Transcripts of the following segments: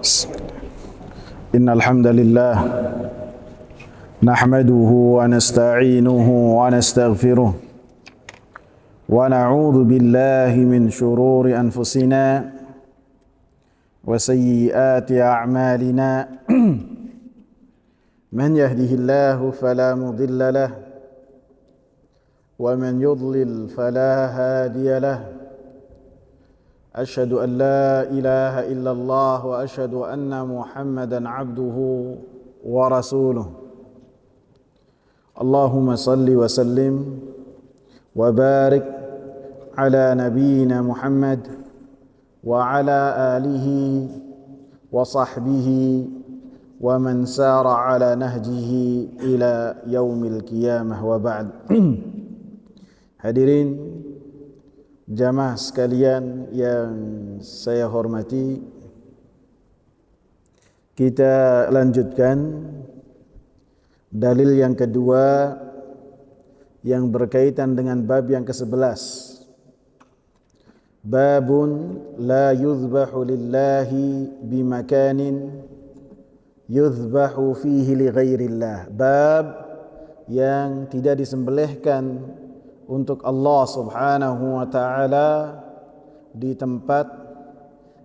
بسم الله. إن الحمد لله نحمده ونستعينه ونستغفره ونعوذ بالله من شرور أنفسنا وسيئات أعمالنا من يهده الله فلا مضل له ومن يضلل فلا هادي له أشهد أن لا إله إلا الله وأشهد أن محمدا عبده ورسوله اللهم صل وسلم وبارك على نبينا محمد وعلى آله وصحبه ومن سار على نهجه إلى يوم القيامة وبعد. Hadirin jamaah sekalian yang saya hormati, kita lanjutkan dalil yang kedua yang berkaitan dengan bab yang ke-11. Babun la yuzbahu lillahi bimakanin yuzbahu fihi li ghairillah. Bab yang tidak disembelihkan untuk Allah Subhanahu wa ta'ala di tempat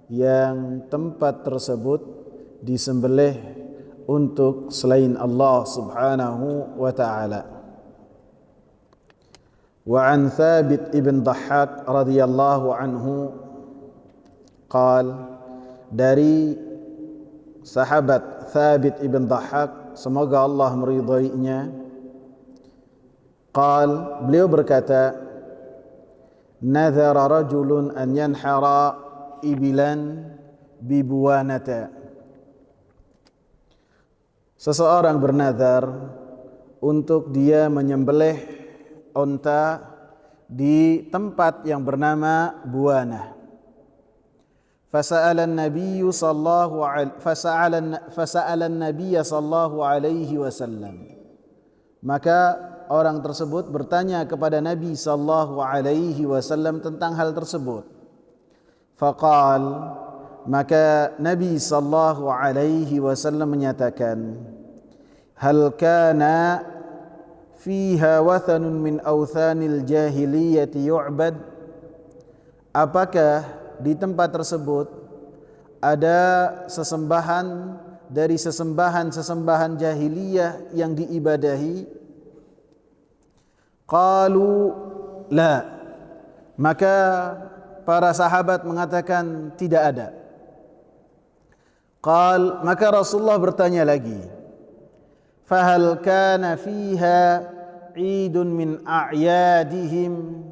yang tempat tersebut disembelih untuk selain Allah Subhanahu wa ta'ala. Wa an Thabit ibn Dhahhak radhiyallahu anhu qal, dari sahabat Thabit ibn Dhahhak, semoga Allah meridainya, qal, beliau berkata, nadhara rajulun an yanhara ibilan bibuwanata. Seseorang bernazar untuk dia menyembelih unta di tempat yang bernama Buwana. Fasa'ala an-nabiy sallallahu alaihi wasallam. Maka orang tersebut bertanya kepada Nabi sallallahu alaihi wasallam tentang hal tersebut. Faqal, maka Nabi sallallahu alaihi wasallam menyatakan, hal kana fiha wathanun min awthanil jahiliyati yu'bad? Apakah di tempat tersebut ada sesembahan dari sesembahan-sesembahan jahiliyah yang diibadahi? Qalu la, maka para sahabat mengatakan tidak ada. Qal, maka Rasulullah bertanya lagi, fahal kana fiha idun min a'yadihim?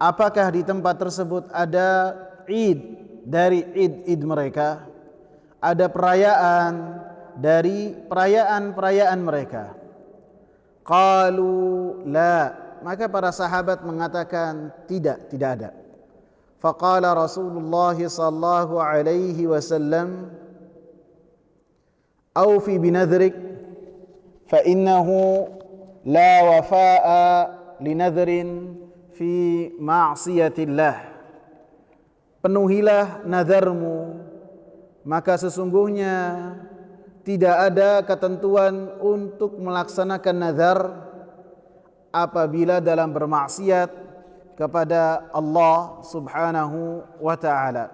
Apakah di tempat tersebut ada id dari id mereka, ada perayaan dari perayaan-perayaan mereka? Qalu la, maka para sahabat mengatakan tidak ada. Faqala Rasulullah sallallahu alaihi wasallam, awfi binadhrik fa innahu la wafa'a linadhrin fi ma'siyatillah. Penuhilah nazarmu, maka sesungguhnya tidak ada ketentuan untuk melaksanakan nazar apabila dalam bermaksiat kepada Allah Subhanahu wa ta'ala.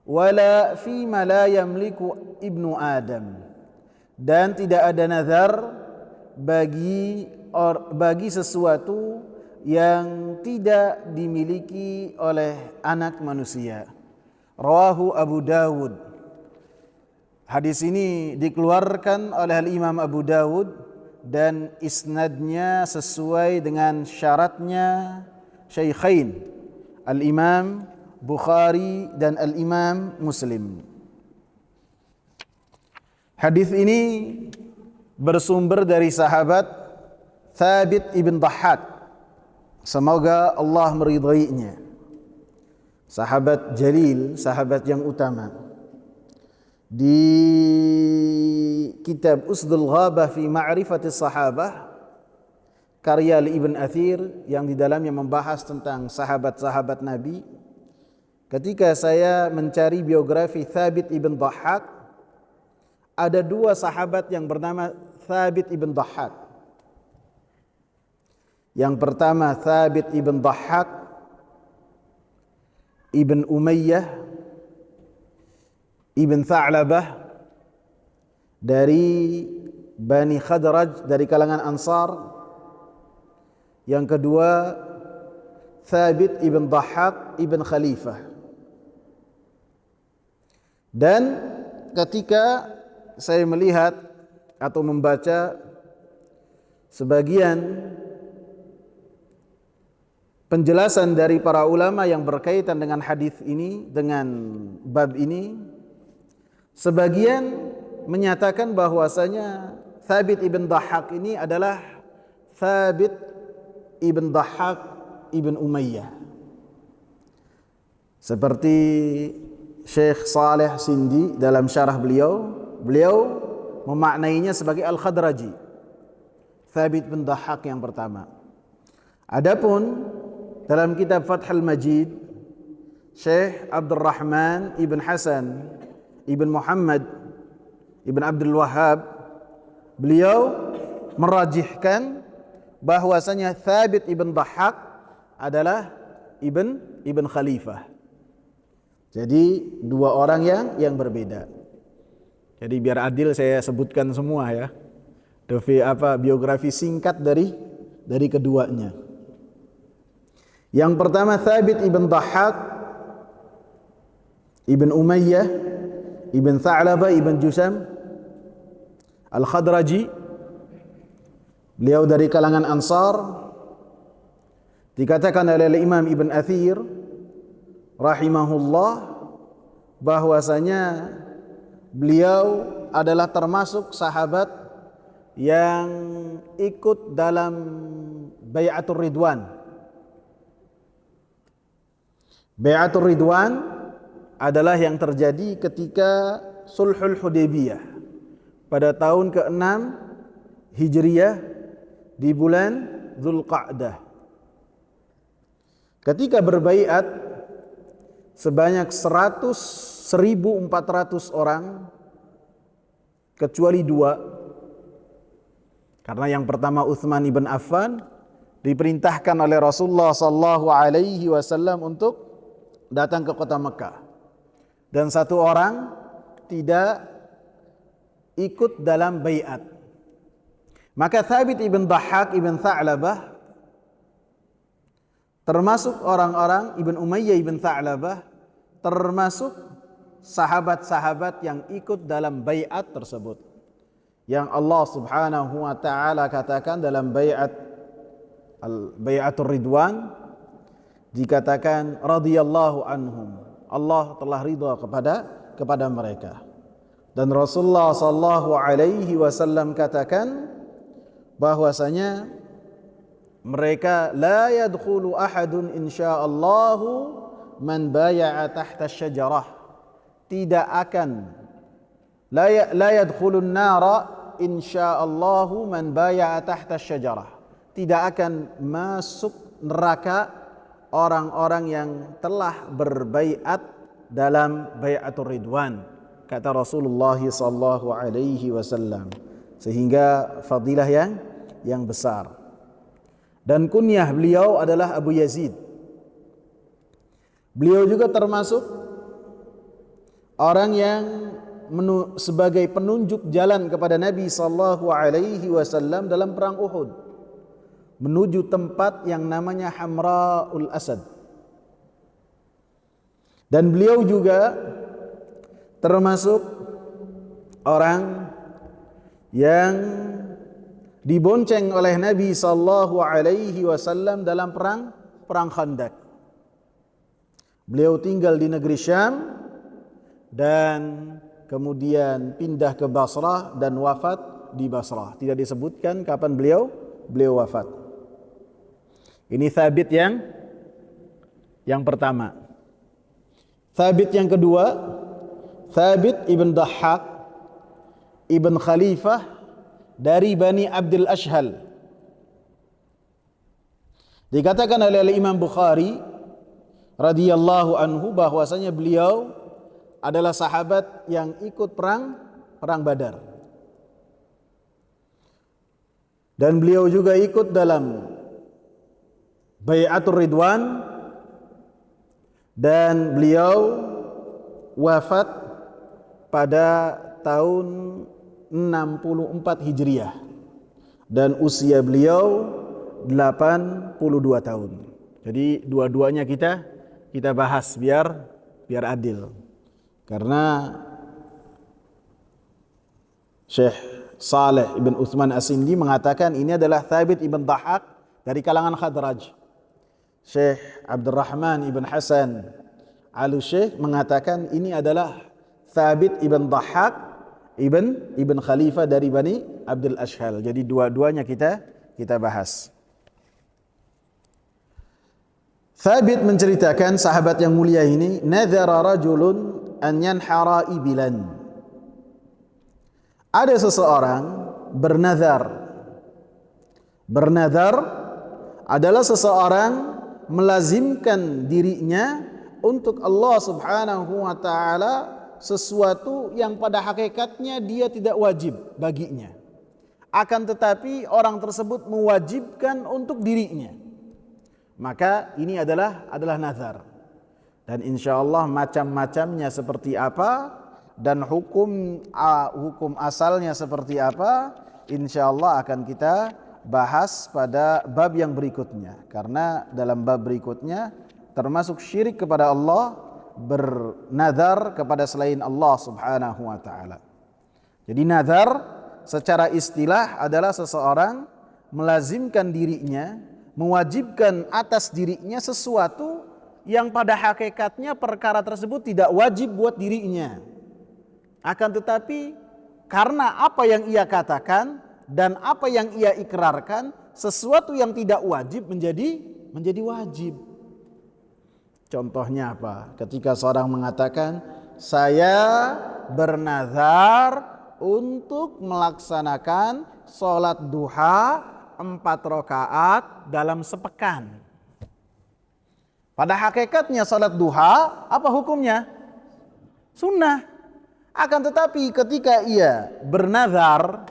Wala fima la yamliku ibnu Adam, dan tidak ada nazar bagi sesuatu yang tidak dimiliki oleh anak manusia. Rawahu Abu Dawud. Hadis ini dikeluarkan oleh Imam Abu Dawud dan isnadnya sesuai dengan syaratnya Syaikhain, Al-Imam Bukhari dan Al-Imam Muslim. Hadis ini bersumber dari sahabat Thabit ibn Dhahhak, semoga Allah meridainya. Sahabat jalil, sahabat yang utama. Di kitab Usdul Ghabah fi Ma'rifatis Sahabah, karya Ibn Athir yang di dalamnya membahas tentang sahabat-sahabat Nabi, ketika saya mencari biografi Thabit ibn Dhahhak, ada dua sahabat yang bernama Thabit ibn Dhahhak. Yang pertama Thabit ibn Dhahhak ibn Umayyah ibn Tha'labah dari Bani Khadraj, dari kalangan Ansar. Yang kedua Thabit ibn Dhahhak ibn Khalifah. Dan ketika saya melihat atau membaca sebagian penjelasan dari para ulama yang berkaitan dengan hadis ini, dengan bab ini, sebagian menyatakan bahwasanya Thabit ibn Dhahhak ini adalah Thabit ibn Dhahhak ibn Umayyah. Seperti Syekh Saleh Sindi dalam syarah beliau memaknainya sebagai Al-Khadraji, Thabit bin Dhahhak yang pertama. Adapun dalam kitab Fathul Majid, Syekh Abdul Rahman ibn Hasan ibn Muhammad ibn Abdul Wahhab, beliau merajihkan bahwasanya Thabit ibn Dhahhak adalah ibn Khalifah. Jadi dua orang yang berbeda. Jadi biar adil saya sebutkan semua ya. Biografi singkat dari keduanya. Yang pertama Thabit ibn Dhahhak ibn Umayyah ibn Tha'labah ibn Jusam Al-Khadraji. Beliau dari kalangan Ansar. Dikatakan oleh Imam Ibn Athir rahimahullah bahwasanya beliau adalah termasuk sahabat yang ikut dalam Bai'atul Ridwan. Bai'atul Ridwan adalah yang terjadi ketika Sulhul Hudaybiyah pada tahun ke-6 Hijriyah di bulan Dzulqa'dah. Ketika berbaiat sebanyak 1.400 orang kecuali dua. Karena yang pertama Utsman ibn Affan diperintahkan oleh Rasulullah sallallahu alaihi wasallam untuk datang ke kota Mekah. Dan satu orang tidak ikut dalam baiat. Maka Thabit ibn Dhahhak ibn Tha'labah termasuk orang-orang Ibn Umayyah ibn Tha'labah, termasuk sahabat-sahabat yang ikut dalam baiat tersebut. Yang Allah Subhanahu wa taala katakan dalam Bai'atul Ridwan, dikatakan radhiyallahu anhum. Allah telah ridha kepada mereka. Dan Rasulullah sallallahu alaihi wasallam katakan bahwasanya mereka la yadkhulu ahadun insyaallahu man baya'a tahta syajarah. Tidak akan la yadkhulun nara insyaallahu man baya'a tahta syajarah. Tidak akan masuk neraka orang-orang yang telah berbaiat dalam Bai'atul Ridwan, kata Rasulullah sallallahu alaihi wasallam. Sehingga fadilah yang besar. Dan kunyah beliau adalah Abu Yazid. Beliau juga termasuk orang yang sebagai penunjuk jalan kepada Nabi sallallahu alaihi wasallam dalam perang Uhud, menuju tempat yang namanya Hamra'ul Asad. Dan beliau juga termasuk orang yang dibonceng oleh Nabi sallallahu alaihi wasallam dalam perang Khandaq. Beliau tinggal di negeri Syam dan kemudian pindah ke Basrah dan wafat di Basrah. Tidak disebutkan kapan beliau wafat. Ini Thabit yang pertama. Thabit yang kedua, Thabit ibn Dhahhak ibn Khalifah dari Bani Abdul Ashhal. Dikatakan oleh Imam Bukhari radhiyallahu anhu bahwasanya beliau adalah sahabat yang ikut perang Badar. Dan beliau juga ikut dalam Bai'atur Ridwan, dan beliau wafat pada tahun 64 Hijriah dan usia beliau 82 tahun. Jadi dua-duanya kita bahas biar adil. Karena Syekh Saleh ibn Utsman As-Sindi mengatakan ini adalah Thabit ibn Dhahhak dari kalangan Khadraj. Syekh Abdurrahman ibn Hasan Al-Syekh mengatakan ini adalah Thabit ibn Dhahhak ibn Khalifah dari Bani Abdul Ashhal. Jadi dua-duanya kita bahas. Thabit menceritakan, sahabat yang mulia ini, nadhara rajulun an yanhara ibilan. Ada seseorang bernazar. Bernazar adalah seseorang melazimkan dirinya untuk Allah Subhanahu wa taala sesuatu yang pada hakikatnya dia tidak wajib baginya. Akan tetapi orang tersebut mewajibkan untuk dirinya. Maka ini adalah nazar. Dan insyaallah macam-macamnya seperti apa dan hukum asalnya seperti apa, insyaallah akan kita bahas pada bab yang berikutnya. Karena dalam bab berikutnya termasuk syirik kepada Allah, bernazar kepada selain Allah Subhanahu wa taala. Jadi nazar secara istilah adalah seseorang melazimkan dirinya, mewajibkan atas dirinya sesuatu yang pada hakikatnya perkara tersebut tidak wajib buat dirinya. Akan tetapi karena apa yang ia katakan dan apa yang ia ikrarkan, sesuatu yang tidak wajib menjadi wajib. Contohnya apa? Ketika seorang mengatakan, saya bernazar untuk melaksanakan sholat duha 4 rakaat dalam sepekan. Pada hakikatnya salat duha apa hukumnya? Sunnah. Akan tetapi ketika ia bernazar,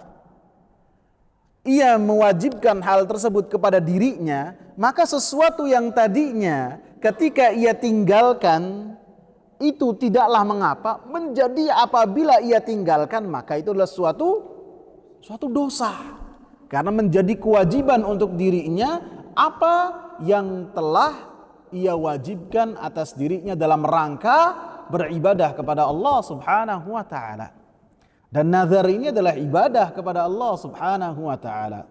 ia mewajibkan hal tersebut kepada dirinya, maka sesuatu yang tadinya ketika ia tinggalkan itu tidaklah mengapa, menjadi apabila ia tinggalkan maka itu adalah suatu dosa. Karena menjadi kewajiban untuk dirinya apa yang telah ia wajibkan atas dirinya dalam rangka beribadah kepada Allah Subhanahu wa taala. Dan nazar ini adalah ibadah kepada Allah Subhanahu wa taala.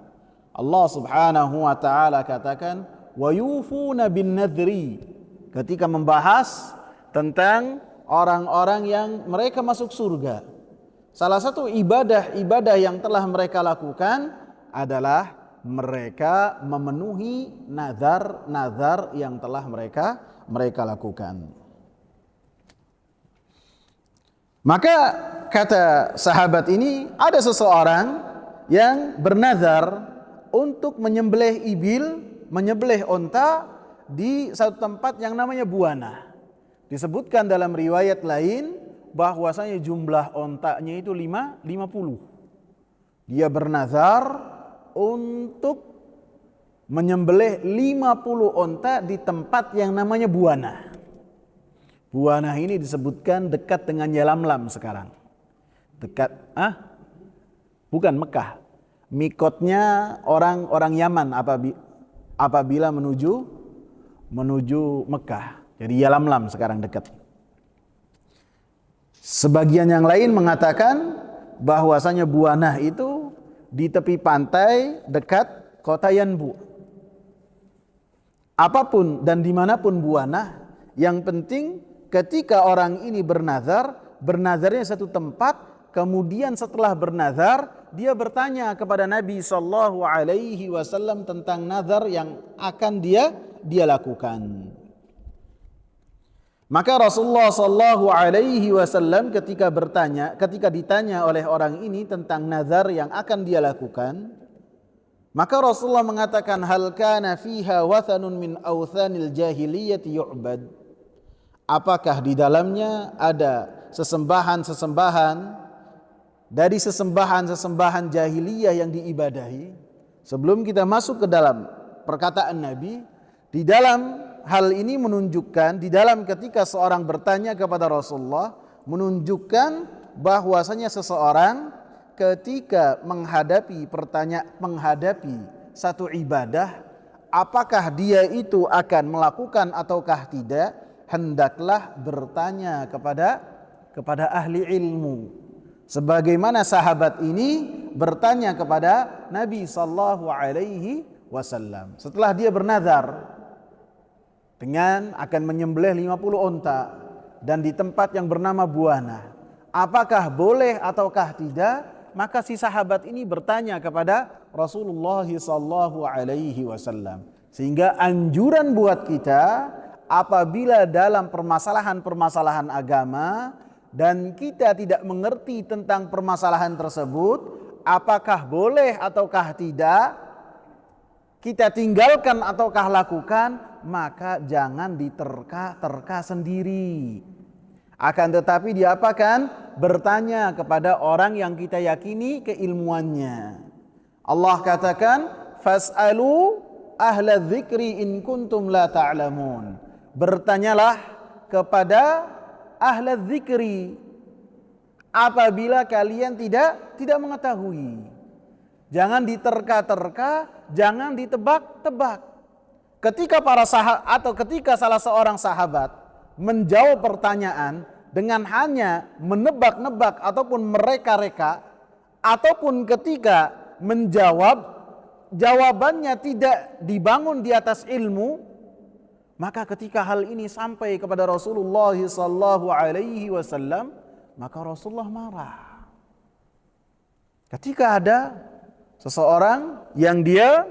Allah Subhanahu wa taala katakan wa yufuna bin nadri ketika membahas tentang orang-orang yang mereka masuk surga. Salah satu ibadah yang telah mereka lakukan adalah mereka memenuhi nazar yang telah mereka lakukan. Maka kata sahabat ini, ada seseorang yang bernazar untuk menyembelih menyembelih onta di satu tempat yang namanya Buana. Disebutkan dalam riwayat lain bahwasanya jumlah ontanya itu 50. Dia bernazar untuk menyembelih 50 onta di tempat yang namanya Buana. Buana ini disebutkan dekat dengan Yalamlam sekarang. Dekat, bukan Mekah. Mikotnya orang Yaman apabila menuju Mekah. Jadi Yalamlam sekarang dekat. Sebagian yang lain mengatakan bahwasanya Buana itu di tepi pantai dekat kota Yanbu. Apapun dan dimanapun Buana, yang penting ketika orang ini bernazarnya satu tempat, kemudian setelah bernazar dia bertanya kepada Nabi sallallahu alaihi wasallam tentang nazar yang akan dia lakukan. Maka Rasulullah sallallahu alaihi wasallam ketika ditanya oleh orang ini tentang nazar yang akan dia lakukan, maka Rasulullah mengatakan, hal kana fiha wathanun min awthanil jahiliyati yu'bad. apakah di dalamnya ada sesembahan-sesembahan dari sesembahan-sesembahan jahiliyah yang diibadahi. Sebelum kita masuk ke dalam perkataan Nabi, di dalam hal ini menunjukkan, di dalam ketika seorang bertanya kepada Rasulullah, menunjukkan bahwasanya seseorang ketika menghadapi satu ibadah, apakah dia itu akan melakukan ataukah tidak, hendaklah bertanya kepada ahli ilmu. Sebagaimana sahabat ini bertanya kepada Nabi sallallahu alaihi wasallam setelah dia bernazar dengan akan menyembelih 50 onta dan di tempat yang bernama Buana, apakah boleh ataukah tidak? Maka si sahabat ini bertanya kepada Rasulullah sallallahu alaihi wasallam, sehingga anjuran buat kita apabila dalam permasalahan-permasalahan agama dan kita tidak mengerti tentang permasalahan tersebut, apakah boleh ataukah tidak, kita tinggalkan ataukah lakukan, maka jangan diterka-terka sendiri. Akan tetapi diapakan? Bertanya kepada orang yang kita yakini keilmuannya. Allah katakan, fas'alu ahla dzikri in kuntum la ta'lamun. Bertanyalah kepada ahla dzikri apabila kalian tidak mengetahui. Jangan diterka-terka, jangan ditebak-tebak. Ketika ketika salah seorang sahabat menjawab pertanyaan dengan hanya menebak-nebak ataupun mereka-reka, ataupun ketika menjawab jawabannya tidak dibangun di atas ilmu, maka ketika hal ini sampai kepada Rasulullah sallallahu alaihi wasallam, maka Rasulullah marah. Ketika ada seseorang yang dia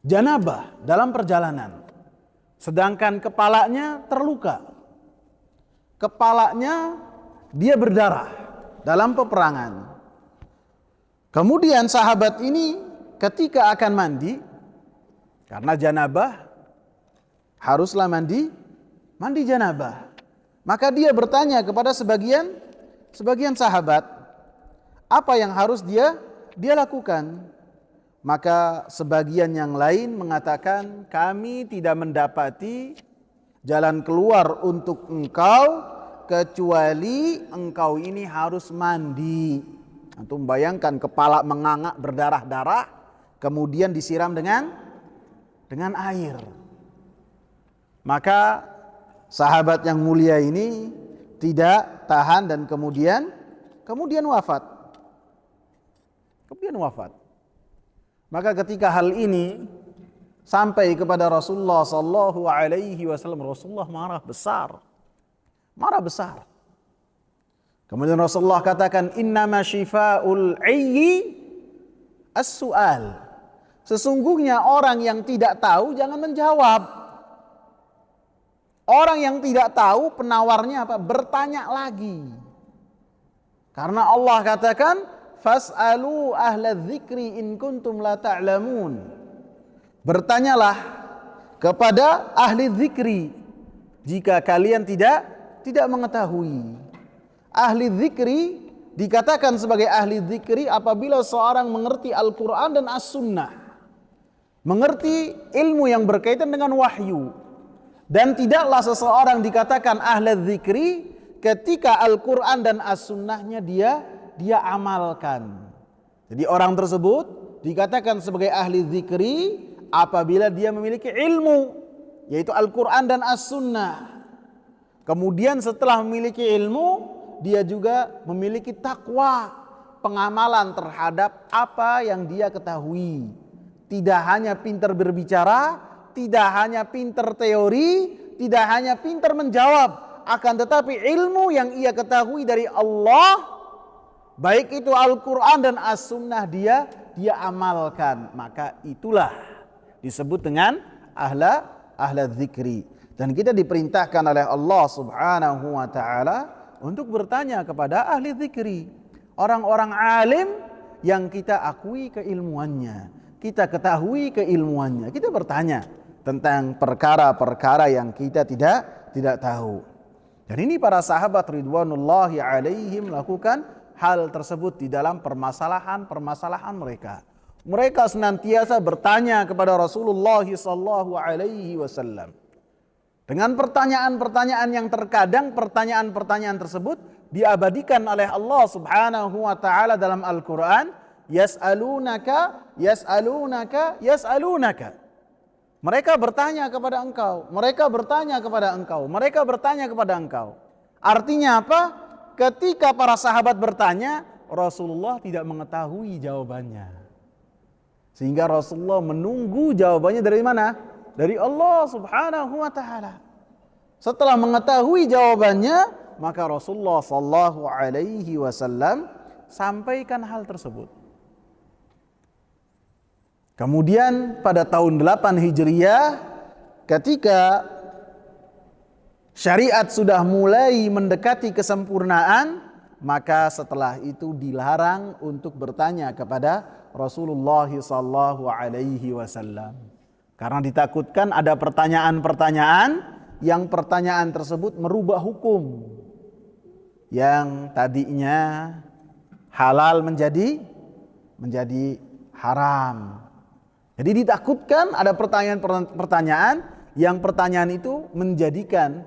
janabah dalam perjalanan, sedangkan kepalanya terluka, kepalanya dia berdarah dalam peperangan. Kemudian sahabat ini ketika akan mandi, karena janabah haruslah mandi janabah, maka dia bertanya kepada sebagian sahabat, apa yang harus dia lakukan? Maka sebagian yang lain mengatakan, kami tidak mendapati jalan keluar untuk engkau kecuali engkau ini harus mandi. Antum bayangkan kepala mengangak berdarah-darah, kemudian disiram dengan air. Maka sahabat yang mulia ini tidak tahan dan kemudian wafat. Maka ketika hal ini sampai kepada Rasulullah sallallahu alaihi wasallam, Rasulullah marah besar. Kemudian Rasulullah katakan, innama syifa'ul ayyi as-su'al. Sesungguhnya orang yang tidak tahu jangan menjawab. Orang yang tidak tahu penawarnya apa? Bertanya lagi. Karena Allah katakan, fas'alu ahla dzikri in kuntum la ta'lamun. Bertanyalah kepada ahli dzikri jika kalian tidak mengetahui. Ahli dzikri dikatakan sebagai ahli dzikri apabila seorang mengerti Al-Quran dan As-Sunnah, mengerti ilmu yang berkaitan dengan wahyu. Dan tidaklah seseorang dikatakan ahli dzikri ketika Al-Quran dan As-Sunnahnya dia amalkan. Jadi orang tersebut dikatakan sebagai ahli dzikri apabila dia memiliki ilmu, yaitu Al-Quran dan As-Sunnah. Kemudian setelah memiliki ilmu, dia juga memiliki takwa, pengamalan terhadap apa yang dia ketahui. Tidak hanya pintar berbicara, tidak hanya pintar teori, tidak hanya pintar menjawab, akan tetapi ilmu yang ia ketahui dari Allah, baik itu Al-Quran dan As-Sunnah, dia amalkan. Maka itulah disebut dengan ahla dzikri. Dan kita diperintahkan oleh Allah subhanahu wa ta'ala untuk bertanya kepada ahli dzikri, orang-orang alim yang kita akui keilmuannya, kita ketahui keilmuannya. Kita bertanya tentang perkara-perkara yang kita tidak tahu. Dan ini para sahabat ridwanullahi alaihim melakukan hal tersebut di dalam permasalahan-permasalahan mereka. Mereka senantiasa bertanya kepada Rasulullah sallallahu alaihi wasallam dengan pertanyaan-pertanyaan yang terkadang pertanyaan-pertanyaan tersebut diabadikan oleh Allah Subhanahu wa taala dalam Al-Qur'an, yas'alunaka yas'alunaka yas'alunaka. Mereka bertanya kepada engkau, mereka bertanya kepada engkau, mereka bertanya kepada engkau. Artinya apa? Ketika para sahabat bertanya, Rasulullah tidak mengetahui jawabannya. Sehingga Rasulullah menunggu jawabannya dari mana? Dari Allah Subhanahu wa taala. Setelah mengetahui jawabannya, maka Rasulullah sallallahu alaihi wasallam sampaikan hal tersebut. Kemudian pada tahun 8 Hijriah, ketika syariat sudah mulai mendekati kesempurnaan, maka setelah itu dilarang untuk bertanya kepada Rasulullah sallallahu alaihi wasallam. Karena ditakutkan ada pertanyaan-pertanyaan yang pertanyaan tersebut merubah hukum yang tadinya halal menjadi haram. Jadi ditakutkan ada pertanyaan-pertanyaan yang pertanyaan itu menjadikan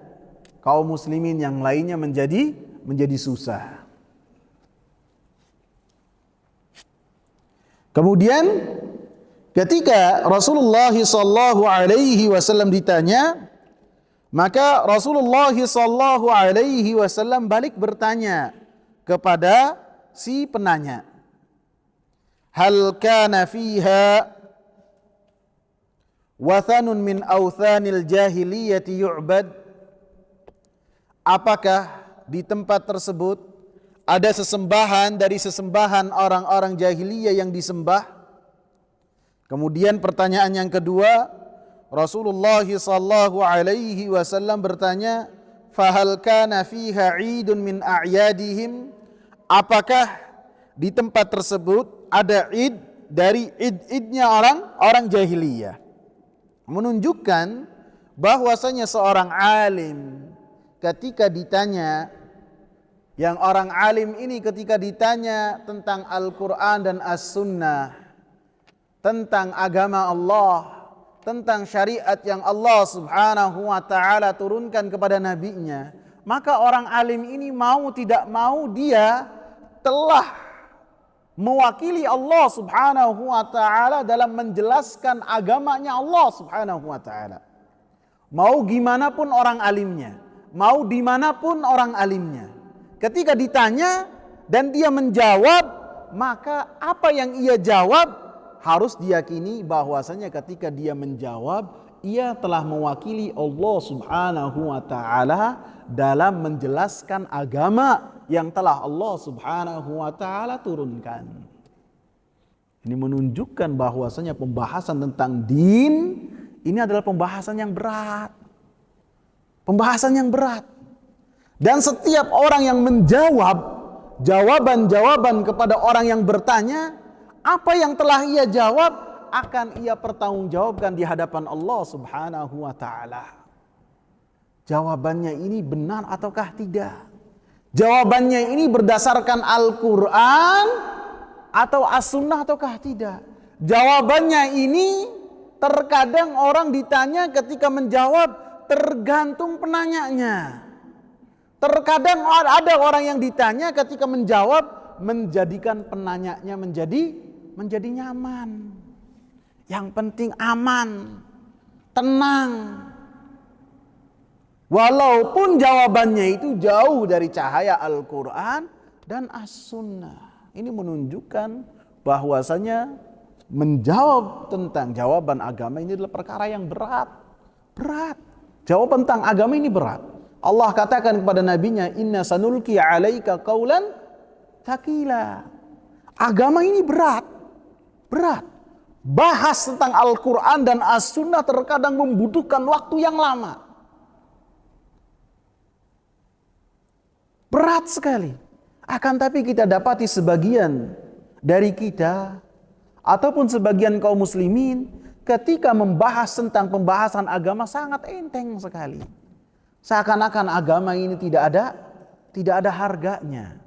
kaum muslimin yang lainnya menjadi susah. Kemudian ketika Rasulullah sallallahu alaihi wasallam ditanya, maka Rasulullah sallallahu alaihi wasallam balik bertanya kepada si penanya, hal kana fiha wathanun min awthanil jahiliyati yu'bad? Apakah di tempat tersebut ada sesembahan dari sesembahan orang-orang jahiliyah yang disembah? Kemudian pertanyaan yang kedua, Rasulullah sallallahu alaihi wasallam bertanya, fahal kana fiha 'idun min a'yadihim? Apakah di tempat tersebut ada id dari id-idnya orang jahiliyah? Menunjukkan bahwasanya seorang alim ketika ditanya, yang orang alim ini ketika ditanya tentang Al-Quran dan As-Sunnah, tentang agama Allah, tentang syariat yang Allah Subhanahu wa ta'ala turunkan kepada nabinya, maka orang alim ini mau tidak mau dia telah mewakili Allah Subhanahu wa ta'ala dalam menjelaskan agamanya Allah Subhanahu wa ta'ala. Mau gimana pun orang alimnya, mau dimanapun orang alimnya, ketika ditanya dan dia menjawab, maka apa yang ia jawab harus diyakini bahwasanya ketika dia menjawab, ia telah mewakili Allah Subhanahu wa ta'ala dalam menjelaskan agama yang telah Allah Subhanahu wa ta'ala turunkan. Ini menunjukkan bahwasanya pembahasan tentang din ini adalah pembahasan yang berat. Pembahasan yang berat. Dan setiap orang yang menjawab jawaban-jawaban kepada orang yang bertanya, apa yang telah ia jawab akan ia pertanggungjawabkan di hadapan Allah Subhanahu wa ta'ala. Jawabannya ini benar ataukah tidak? Jawabannya ini berdasarkan Al-Quran atau As-Sunnah ataukah tidak? Jawabannya ini terkadang orang ditanya ketika menjawab tergantung penanyanya. Terkadang ada orang yang ditanya ketika menjawab menjadikan penanyanya menjadi nyaman. Yang penting aman, tenang. Walaupun jawabannya itu jauh dari cahaya Al-Quran dan As-Sunnah. Ini menunjukkan bahwasanya menjawab tentang jawaban agama ini adalah perkara yang berat. Berat. Jawaban tentang agama ini berat. Allah katakan kepada nabinya, inna sanulki alaika qaulan tsaqila. Agama ini berat. Berat. Bahas tentang Al-Quran dan As-Sunnah terkadang membutuhkan waktu yang lama. Berat sekali. Akan tapi kita dapati sebagian dari kita ataupun sebagian kaum muslimin ketika membahas tentang pembahasan agama sangat enteng sekali. Seakan-akan agama ini tidak ada harganya.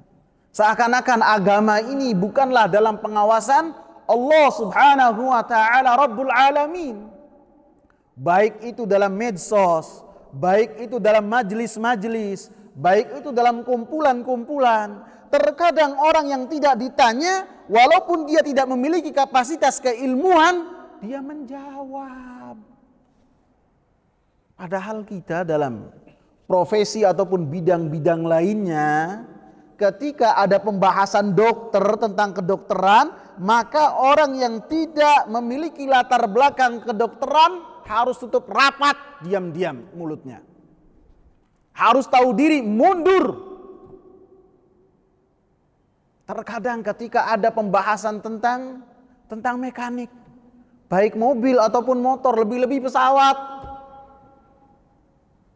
Seakan-akan agama ini bukanlah dalam pengawasan Allah Subhanahu wa taala Rabbul Alamin. Baik itu dalam medsos, baik itu dalam majlis-majlis, baik itu dalam kumpulan-kumpulan. Terkadang orang yang tidak ditanya, walaupun dia tidak memiliki kapasitas keilmuan, dia menjawab. Padahal kita dalam profesi ataupun bidang-bidang lainnya, ketika ada pembahasan dokter tentang kedokteran, maka orang yang tidak memiliki latar belakang kedokteran harus tutup rapat, diam-diam mulutnya. Harus tahu diri, mundur. Terkadang ketika ada pembahasan tentang mekanik, baik mobil ataupun motor, lebih-lebih pesawat,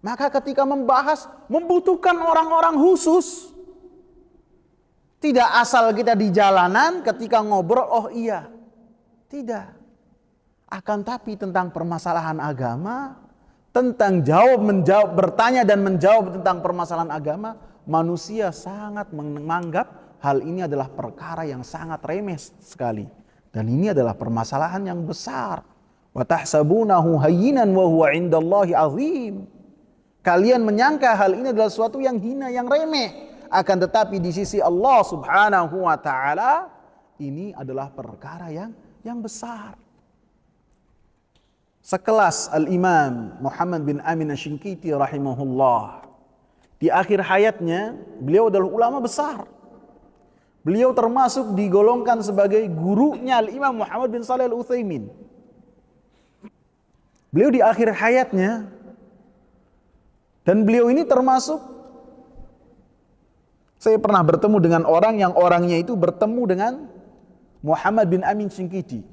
maka ketika membahas membutuhkan orang-orang khusus. Tidak asal kita di jalanan ketika ngobrol, oh iya. Tidak. Akan tapi tentang permasalahan agama, tentang jawab-menjawab, bertanya dan menjawab tentang permasalahan agama, manusia sangat menganggap hal ini adalah perkara yang sangat remeh sekali. Dan ini adalah permasalahan yang besar. Wa tahsabunahu hayyinan wa huwa 'indallahi 'azim. Kalian menyangka hal ini adalah sesuatu yang hina, yang remeh. Akan tetapi di sisi Allah Subhanahu wa taala ini adalah perkara yang besar. Sekelas Al-Imam Muhammad bin Amin Asy-Shinqiti rahimahullah. Di akhir hayatnya beliau adalah ulama besar. Beliau termasuk digolongkan sebagai gurunya Al-Imam Muhammad bin Shalih Al-Utsaimin. Beliau di akhir hayatnya, dan beliau ini termasuk, saya pernah bertemu dengan orang yang orangnya itu bertemu dengan Muhammad bin Amin Shinqiti.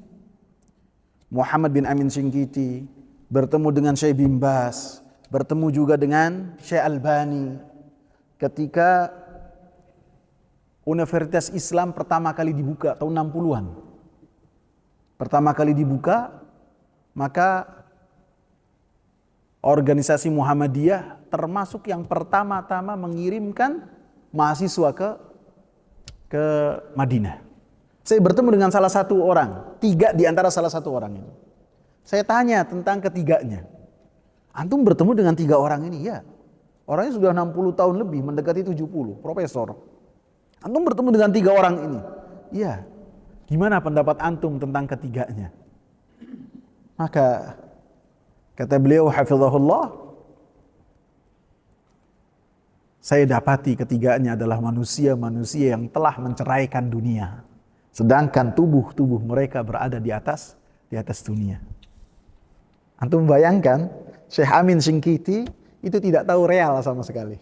Muhammad bin Amin Shinqiti bertemu dengan Syekh bin Baz, bertemu juga dengan Syekh Albani ketika Universitas Islam pertama kali dibuka tahun 60-an. Pertama kali dibuka, maka organisasi Muhammadiyah termasuk yang pertama-tama mengirimkan mahasiswa ke Madinah. Saya bertemu dengan salah satu orang, 3 di antara salah satu orang itu. Saya tanya tentang ketiganya. Antum bertemu dengan 3 orang ini? Ya. Orangnya sudah 60 tahun lebih, mendekati 70, profesor. Antum bertemu dengan 3 orang ini? Iya. Gimana pendapat antum tentang ketiganya? Maka kata beliau hafizahullah, saya dapati ketiganya adalah manusia-manusia yang telah menceraikan dunia, sedangkan tubuh-tubuh mereka berada di atas dunia. Antum bayangkan, Syekh Amin Shinqiti itu tidak tahu real sama sekali.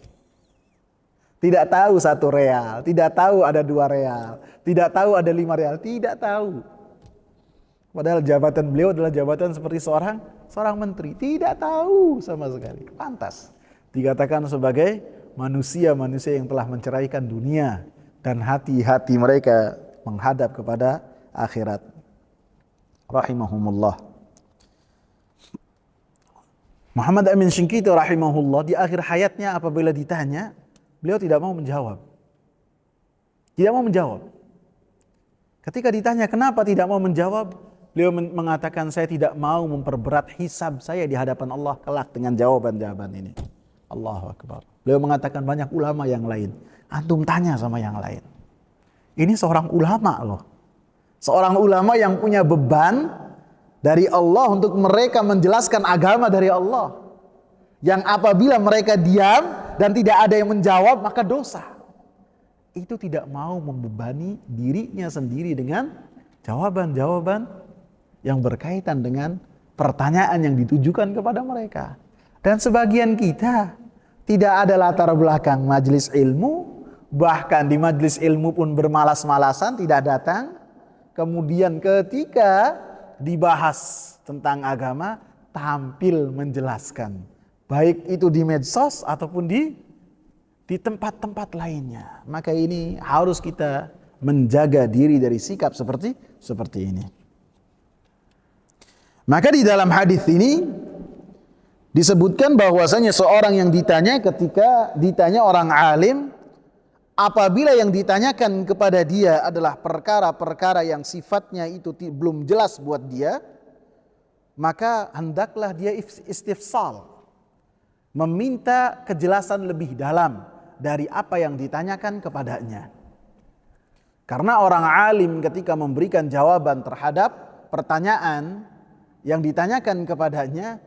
Tidak tahu 1 real, tidak tahu ada 2 real, tidak tahu ada 5 real, tidak tahu. Padahal jabatan beliau adalah jabatan seperti seorang menteri, tidak tahu sama sekali. Pantas dikatakan sebagai manusia-manusia yang telah menceraikan dunia dan hati-hati mereka menghadap kepada akhirat. Rahimahumullah. Muhammad Amin Shinqiti rahimahullah di akhir hayatnya apabila ditanya, beliau tidak mau menjawab. Tidak mau menjawab. Ketika ditanya kenapa tidak mau menjawab, beliau mengatakan, saya tidak mau memperberat hisab saya di hadapan Allah kelak dengan jawaban-jawaban ini. Allahu Akbar. Beliau mengatakan banyak ulama yang lain. Antum tanya sama yang lain. Ini seorang ulama loh. Seorang ulama yang punya beban dari Allah untuk mereka menjelaskan agama dari Allah. Yang apabila mereka diam dan tidak ada yang menjawab, maka dosa. Itu tidak mau membebani dirinya sendiri dengan jawaban-jawaban yang berkaitan dengan pertanyaan yang ditujukan kepada mereka. Dan sebagian kita tidak ada latar belakang majelis ilmu, bahkan di majelis ilmu pun bermalas-malasan, tidak datang. Kemudian ketika dibahas tentang agama, tampil menjelaskan. Baik itu di medsos ataupun di tempat-tempat lainnya. Maka ini harus kita menjaga diri dari sikap seperti ini. Maka di dalam hadis ini disebutkan bahwasanya seorang yang ditanya, ketika ditanya orang alim, apabila yang ditanyakan kepada dia adalah perkara-perkara yang sifatnya itu belum jelas buat dia, maka hendaklah dia istifsal, meminta kejelasan lebih dalam dari apa yang ditanyakan kepadanya. Karena orang alim ketika memberikan jawaban terhadap pertanyaan yang ditanyakan kepadanya,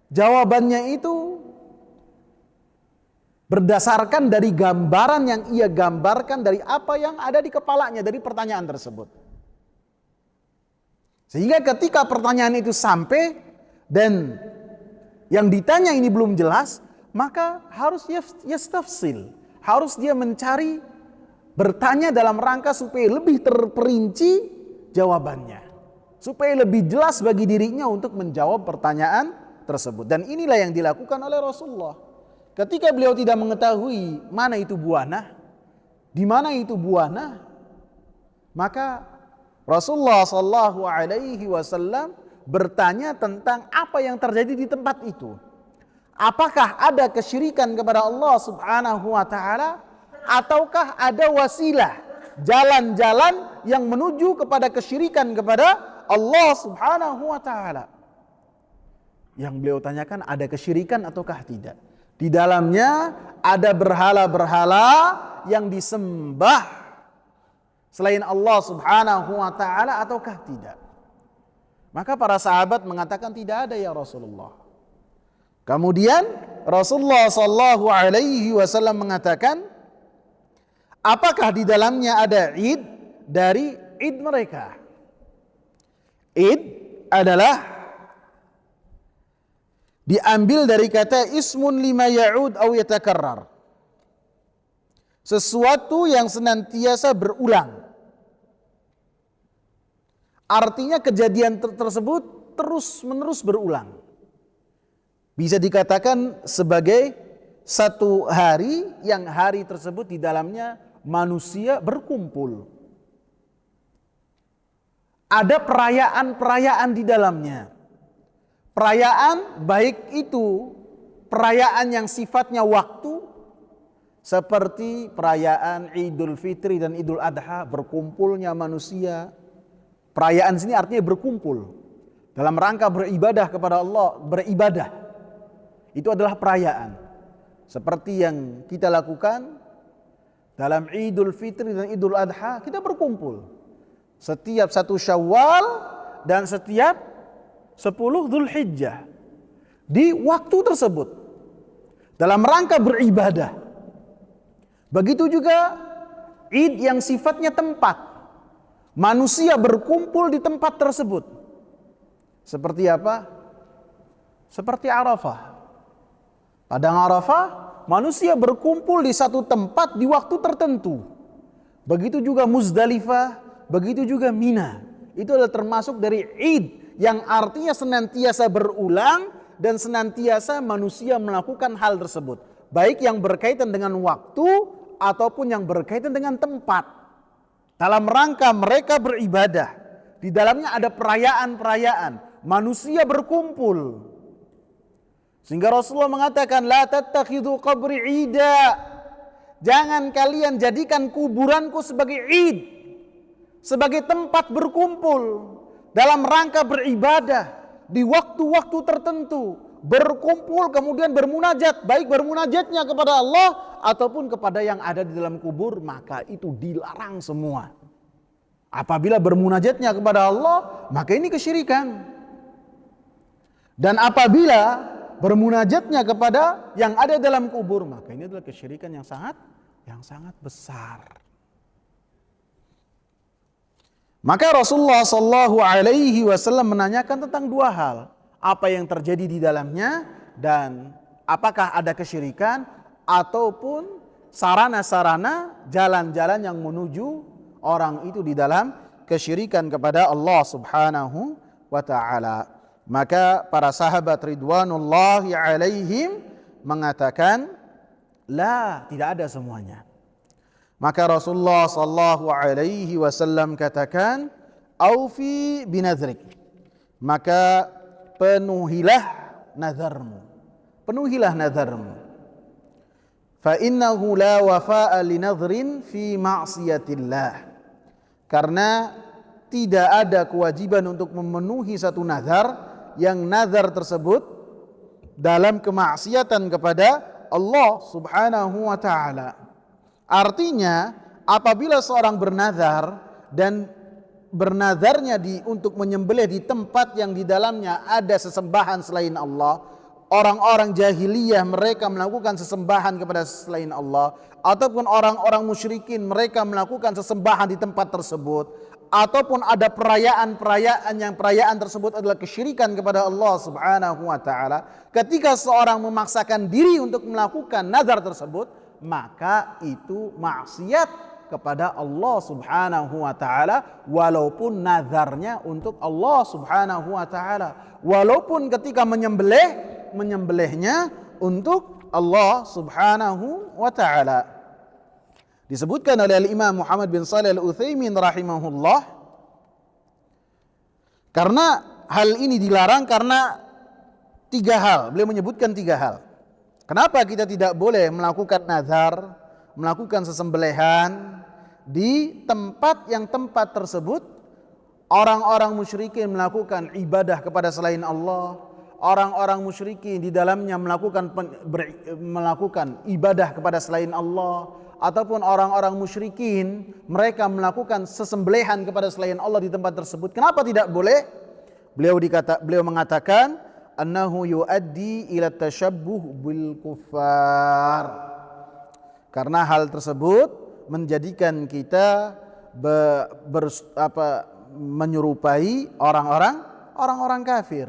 jawabannya itu berdasarkan dari gambaran yang ia gambarkan dari apa yang ada di kepalanya dari pertanyaan tersebut. Sehingga ketika pertanyaan itu sampai dan yang ditanya ini belum jelas, maka harus yastafsil, harus dia mencari, bertanya dalam rangka supaya lebih terperinci jawabannya, supaya lebih jelas bagi dirinya untuk menjawab pertanyaan tersebut. Dan inilah yang dilakukan oleh Rasulullah. Ketika beliau tidak mengetahui mana itu buana, di mana itu buana, maka Rasulullah sallallahu alaihi wasallam bertanya tentang apa yang terjadi di tempat itu. Apakah ada kesyirikan kepada Allah Subhanahu wa taala, ataukah ada wasilah, jalan-jalan yang menuju kepada kesyirikan kepada Allah Subhanahu wa taala? Yang beliau tanyakan, ada kesyirikan ataukah tidak? Di dalamnya ada berhala-berhala yang disembah selain Allah Subhanahu wa taala ataukah tidak? Maka para sahabat mengatakan tidak ada ya Rasulullah. Kemudian Rasulullah sallallahu alaihi wasallam mengatakan, apakah di dalamnya ada id dari id mereka? Id adalah diambil dari kata ismun lima ya'ud aw yatakarrar. Sesuatu yang senantiasa berulang. Artinya kejadian tersebut terus-menerus berulang. Bisa dikatakan sebagai satu hari yang hari tersebut di dalamnya manusia berkumpul. Ada perayaan-perayaan di dalamnya. Perayaan baik itu perayaan yang sifatnya waktu, seperti perayaan Idul Fitri dan Idul Adha, berkumpulnya manusia. Perayaan sini artinya berkumpul dalam rangka beribadah kepada Allah, beribadah. Itu adalah perayaan. Seperti yang kita lakukan dalam Idul Fitri dan Idul Adha, kita berkumpul setiap 1 Syawal dan setiap 10 Dzulhijjah di waktu tersebut dalam rangka beribadah. Begitu juga Id yang sifatnya tempat, manusia berkumpul di tempat tersebut. Seperti apa? Seperti Arafah. Padang Arafah, manusia berkumpul di satu tempat di waktu tertentu. Begitu juga Muzdalifah, begitu juga Mina. Itu adalah termasuk dari Id yang artinya senantiasa berulang dan senantiasa manusia melakukan hal tersebut. Baik yang berkaitan dengan waktu ataupun yang berkaitan dengan tempat. Dalam rangka mereka beribadah. Di dalamnya ada perayaan-perayaan. Manusia berkumpul. Sehingga Rasulullah mengatakan, la tattakhidhu qabri ida. Jangan kalian jadikan kuburanku sebagai id, sebagai tempat berkumpul dalam rangka beribadah di waktu-waktu tertentu, berkumpul kemudian bermunajat, baik bermunajatnya kepada Allah ataupun kepada yang ada di dalam kubur, maka itu dilarang semua. Apabila bermunajatnya kepada Allah, maka ini kesyirikan. Dan apabila bermunajatnya kepada yang ada dalam kubur, maka ini adalah kesyirikan yang sangat besar. Maka Rasulullah sallallahu alaihi wasallam menanyakan tentang dua hal, apa yang terjadi di dalamnya dan apakah ada kesyirikan ataupun sarana-sarana jalan-jalan yang menuju orang itu di dalam kesyirikan kepada Allah Subhanahu wa taala. Maka para sahabat ridwanullahi alaihim mengatakan, la, tidak ada semuanya. Maka Rasulullah sallallahu alaihi wasallam katakan, aufi binadrik. Maka penuhilah nazarmu. Penuhilah nazarmu. Fa innahu la wafa'a li nadhrin fi ma'siyatillah. Karena tidak ada kewajiban untuk memenuhi satu nazar yang nazar tersebut dalam kemaksiatan kepada Allah Subhanahu wa taala. Artinya, apabila seorang bernazar dan bernazarnya untuk menyembelih di tempat yang di dalamnya ada sesembahan selain Allah, orang-orang jahiliyah mereka melakukan sesembahan kepada selain Allah, ataupun orang-orang musyrikin mereka melakukan sesembahan di tempat tersebut, ataupun ada perayaan-perayaan yang perayaan tersebut adalah kesyirikan kepada Allah Subhanahu wa taala, ketika seorang memaksakan diri untuk melakukan nazar tersebut, maka itu maksiat kepada Allah Subhanahu wa taala, walaupun nazarnya untuk Allah Subhanahu wa taala, walaupun ketika menyembelihnya untuk Allah Subhanahu wa taala. Disebutkan oleh Imam Muhammad bin Shalih Al-Utsaimin rahimahullah, karena hal ini dilarang karena 3 hal. Beliau menyebutkan 3 hal. Kenapa kita tidak boleh melakukan nazar, melakukan sesembelihan di tempat tersebut orang-orang musyrikin melakukan ibadah kepada selain Allah, orang-orang musyrikin di dalamnya melakukan ibadah kepada selain Allah, ataupun orang-orang musyrikin mereka melakukan sesembelihan kepada selain Allah di tempat tersebut. Kenapa tidak boleh? Beliau mengatakan annahu yuaddi ila tashabbuh bil kuffar. Karena hal tersebut menjadikan kita menyerupai orang-orang kafir.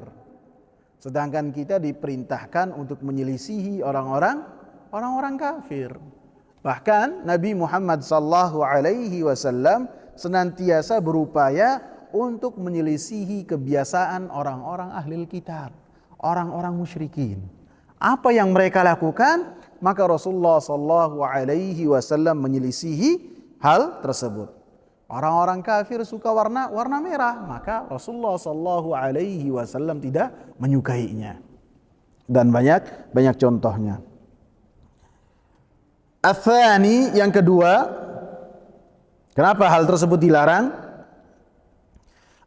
Sedangkan kita diperintahkan untuk menyelisihi orang-orang kafir. Bahkan Nabi Muhammad sallallahu alaihi wasallam senantiasa berupaya untuk menyelisihi kebiasaan orang-orang ahlul kitab, orang-orang musyrikin. Apa yang mereka lakukan, maka Rasulullah sallallahu alaihi wasallam menyelisihi hal tersebut. Orang-orang kafir suka warna merah, maka Rasulullah sallallahu alaihi wasallam tidak menyukainya. Dan banyak contohnya. Atsani, yang kedua, kenapa hal tersebut dilarang?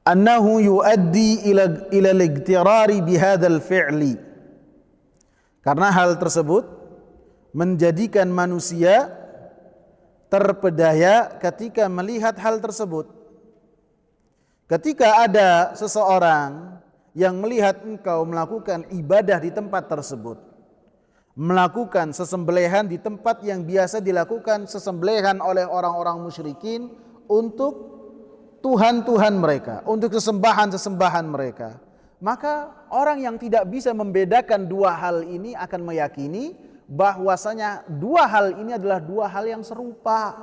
Annahu yuaddi ila al-igtirari bihadzal fi'li. Karena hal tersebut menjadikan manusia terpedaya ketika melihat hal tersebut. Ketika ada seseorang yang melihat engkau melakukan ibadah di tempat tersebut, melakukan sesembelihan di tempat yang biasa dilakukan sesembelihan oleh orang-orang musyrikin untuk Tuhan-Tuhan mereka, untuk sesembahan-sesembahan mereka, maka orang yang tidak bisa membedakan 2 hal ini akan meyakini bahwasanya 2 hal ini adalah 2 hal yang serupa,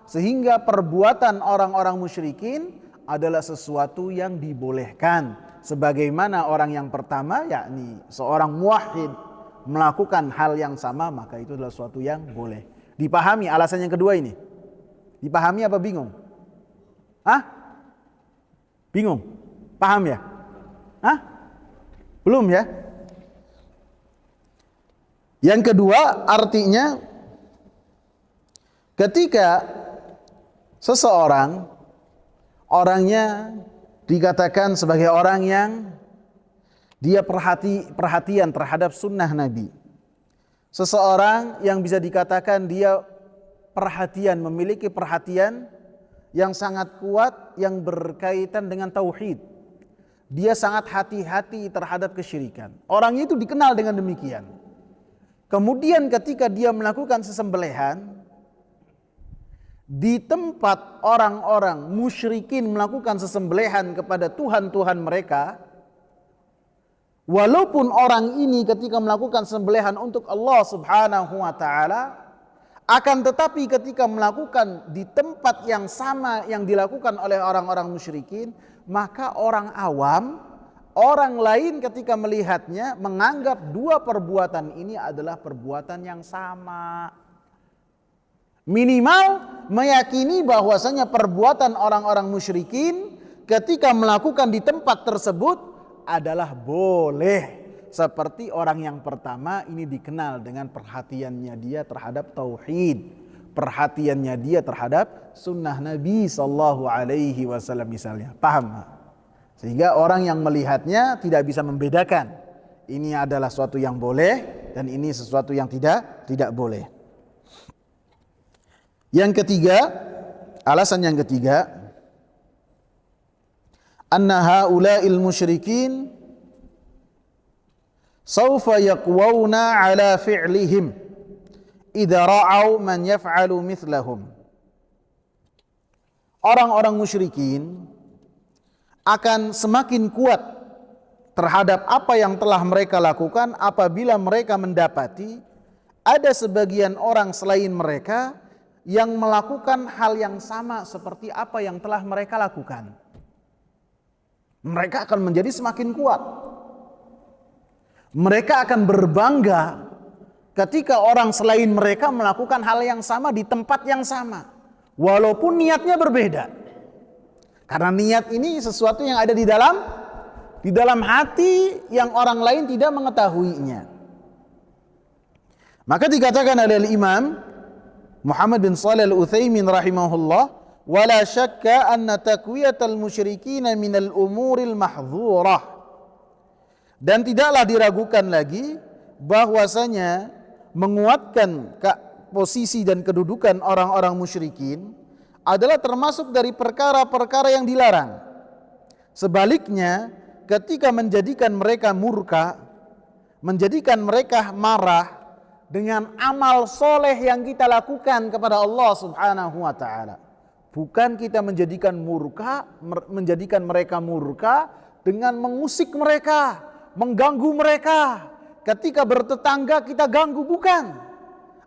sehingga perbuatan orang-orang musyrikin adalah sesuatu yang dibolehkan, sebagaimana orang yang pertama, yakni seorang muwahhid, melakukan hal yang sama, maka itu adalah sesuatu yang boleh. Dipahami alasan yang kedua ini? Dipahami apa bingung? Bingung? Paham ya? Belum ya? Yang kedua, artinya ketika seseorang orangnya dikatakan sebagai orang yang dia perhatian terhadap sunnah Nabi. Seseorang yang bisa dikatakan dia memiliki perhatian yang sangat kuat yang berkaitan dengan tauhid. Dia sangat hati-hati terhadap kesyirikan. Orang itu dikenal dengan demikian. Kemudian ketika dia melakukan sesembelihan di tempat orang-orang musyrikin melakukan sesembelihan kepada Tuhan-Tuhan mereka, walaupun orang ini ketika melakukan sembelihan untuk Allah Subhanahu wa taala, akan tetapi ketika melakukan di tempat yang sama yang dilakukan oleh orang-orang musyrikin, maka orang awam, orang lain ketika melihatnya menganggap 2 perbuatan ini adalah perbuatan yang sama. Minimal meyakini bahwasanya perbuatan orang-orang musyrikin ketika melakukan di tempat tersebut adalah boleh. Seperti orang yang pertama ini dikenal dengan perhatiannya dia terhadap tauhid, perhatiannya dia terhadap sunnah Nabi sallallahu alaihi wasallam misalnya. Paham? Sehingga orang yang melihatnya tidak bisa membedakan ini adalah sesuatu yang boleh dan ini sesuatu yang tidak boleh. Yang ketiga, alasan yang ketiga, anna haula'il musyrikin sawfa yaqwawna ala fi'lihim idza ra'au man yaf'alu mithlahum. Orang-orang musyrikin akan semakin kuat terhadap apa yang telah mereka lakukan apabila mereka mendapati ada sebagian orang selain mereka yang melakukan hal yang sama seperti apa yang telah mereka lakukan. Mereka akan menjadi semakin kuat. Mereka akan berbangga ketika orang selain mereka melakukan hal yang sama di tempat yang sama, walaupun niatnya berbeda. Karena niat ini sesuatu yang ada di dalam hati yang orang lain tidak mengetahuinya. Maka dikatakan oleh Imam Muhammad bin Shalih Al-Utsaimin rahimahullah, wala syakka anna taqwiyatal musyrikin minal umuril mahdhurah. Dan tidaklah diragukan lagi bahwasanya menguatkan posisi dan kedudukan orang-orang musyrikin adalah termasuk dari perkara-perkara yang dilarang. Sebaliknya, ketika menjadikan mereka murka, menjadikan mereka marah dengan amal soleh yang kita lakukan kepada Allah Subhanahu wa ta'ala. Bukan kita menjadikan mereka murka dengan mengusik mereka, mengganggu mereka. Ketika bertetangga kita ganggu, bukan.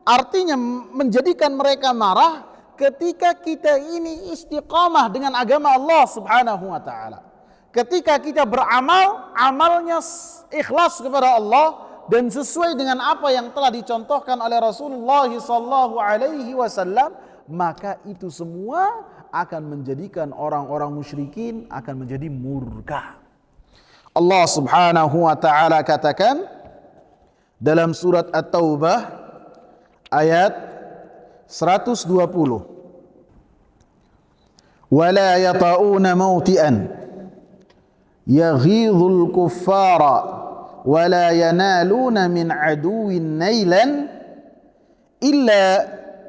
Artinya menjadikan mereka marah ketika kita ini istiqamah dengan agama Allah Subhanahu wa ta'ala. Ketika kita beramal, amalnya ikhlas kepada Allah dan sesuai dengan apa yang telah dicontohkan oleh Rasulullah sallallahu alaihi wasallam, maka itu semua akan menjadikan orang-orang musyrikin akan menjadi murka. Allah Subhanahu wa ta'ala katakan dalam surat At-Taubah ayat 120, wala yata'una mawti'an yaghidhul kuffara wala yanaluna min aduwin nailan illa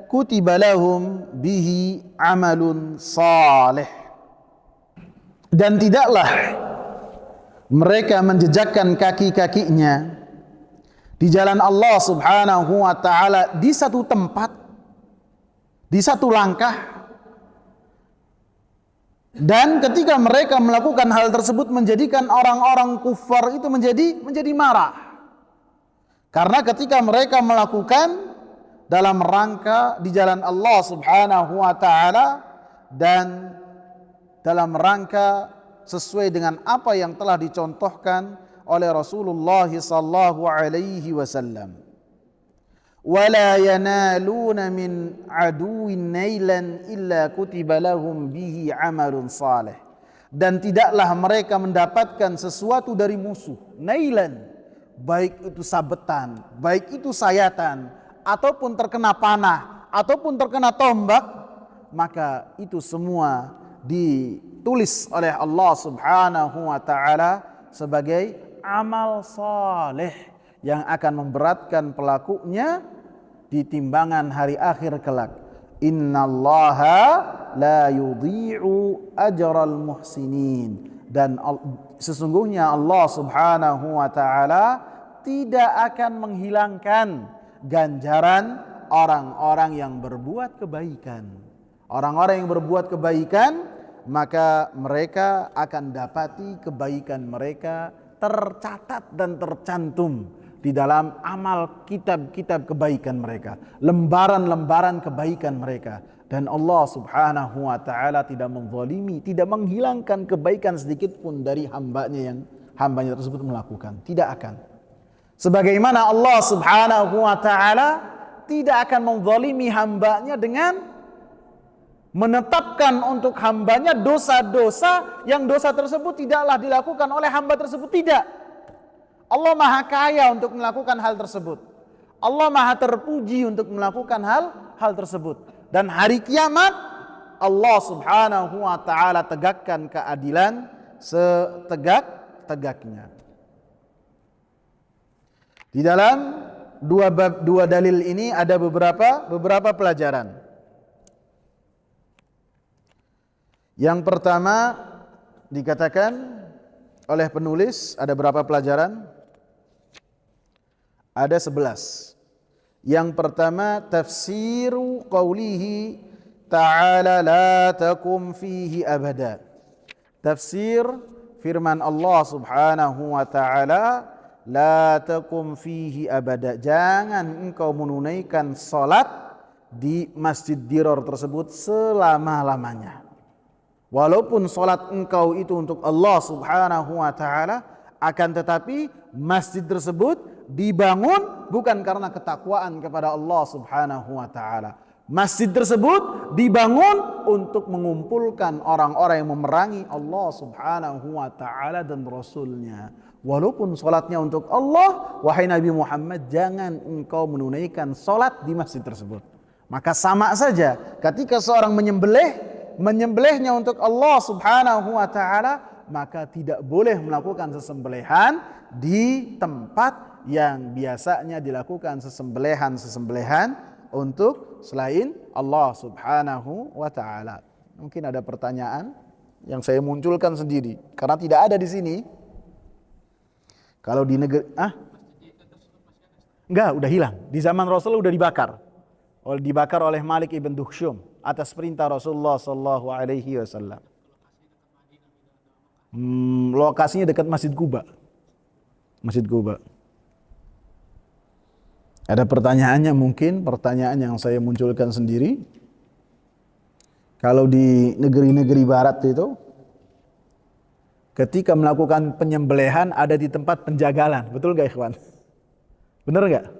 kutiba lahum bihi amalun salih. Dan tidaklah mereka menjejakkan kaki-kakinya di jalan Allah Subhanahu wa ta'ala di satu tempat, di satu langkah, dan ketika mereka melakukan hal tersebut menjadikan orang-orang kufar itu menjadi marah. Karena ketika mereka melakukan dalam rangka di jalan Allah Subhanahu wa ta'ala dan dalam rangka sesuai dengan apa yang telah dicontohkan oleh Rasulullah sallallahu alaihi wasallam. Wala yanaluna min aduwin nailan illa kutiba lahum bihi amalun salih. Dan tidaklah mereka mendapatkan sesuatu dari musuh, nailan, baik itu sabetan, baik itu sayatan, ataupun terkena panah, ataupun terkena tombak, maka itu semua ditulis oleh Allah Subhanahu wa ta'ala sebagai amal saleh yang akan memberatkan pelakunya di timbangan hari akhir kelak. Innallaha la yudhi'u ajral muhsinin. Dan sesungguhnya Allah Subhanahu wa ta'ala tidak akan menghilangkan ganjaran orang-orang yang berbuat kebaikan. Orang-orang yang berbuat kebaikan, maka mereka akan dapati kebaikan mereka tercatat dan tercantum di dalam amal kitab-kitab kebaikan mereka, lembaran-lembaran kebaikan mereka. Dan Allah Subhanahu wa ta'ala tidak menzalimi, tidak menghilangkan kebaikan sedikit pun dari hambanya tersebut melakukan. Tidak akan. Sebagaimana Allah Subhanahu wa ta'ala tidak akan menzalimi hambanya dengan menetapkan untuk hambanya dosa-dosa yang dosa tersebut tidaklah dilakukan oleh hamba tersebut. Tidak. Allah maha kaya untuk melakukan hal tersebut. Allah maha terpuji untuk melakukan hal tersebut. Dan hari kiamat Allah subhanahu wa ta'ala tegakkan keadilan setegak-tegaknya. Di dalam dua dalil ini ada beberapa pelajaran. Yang pertama dikatakan oleh penulis ada berapa pelajaran? Ada 11. Yang pertama tafsiru qawlihi ta'ala la takum fihi abada. Tafsir firman Allah subhanahu wa ta'ala la takum fihi abada. Jangan engkau menunaikan salat di Masjid Dirar tersebut selama-lamanya. Walaupun salat engkau itu untuk Allah subhanahu wa ta'ala, akan tetapi masjid tersebut dibangun bukan karena ketakwaan kepada Allah subhanahu wa ta'ala. Masjid tersebut dibangun untuk mengumpulkan orang-orang yang memerangi Allah subhanahu wa ta'ala dan Rasulnya. Walaupun salatnya untuk Allah, wahai Nabi Muhammad, jangan engkau menunaikan salat di masjid tersebut. Maka sama saja ketika seorang menyembelihnya untuk Allah subhanahu wa ta'ala, maka tidak boleh melakukan sesembelihan di tempat yang biasanya dilakukan sesembelihan untuk selain Allah subhanahu wa ta'ala. Mungkin ada pertanyaan yang saya munculkan sendiri karena tidak ada di sini. Kalau di negeri enggak, udah hilang. Di zaman Rasul udah dibakar oleh Malik ibn Dukhsyum atas perintah Rasulullah sallallahu alaihi wasallam. Lokasinya dekat Masjid Quba. Masjid Quba. Ada pertanyaannya, mungkin pertanyaan yang saya munculkan sendiri. Kalau di negeri-negeri barat itu, ketika melakukan penyembelihan ada di tempat penjagalan, betul gak ikhwan? Benar gak?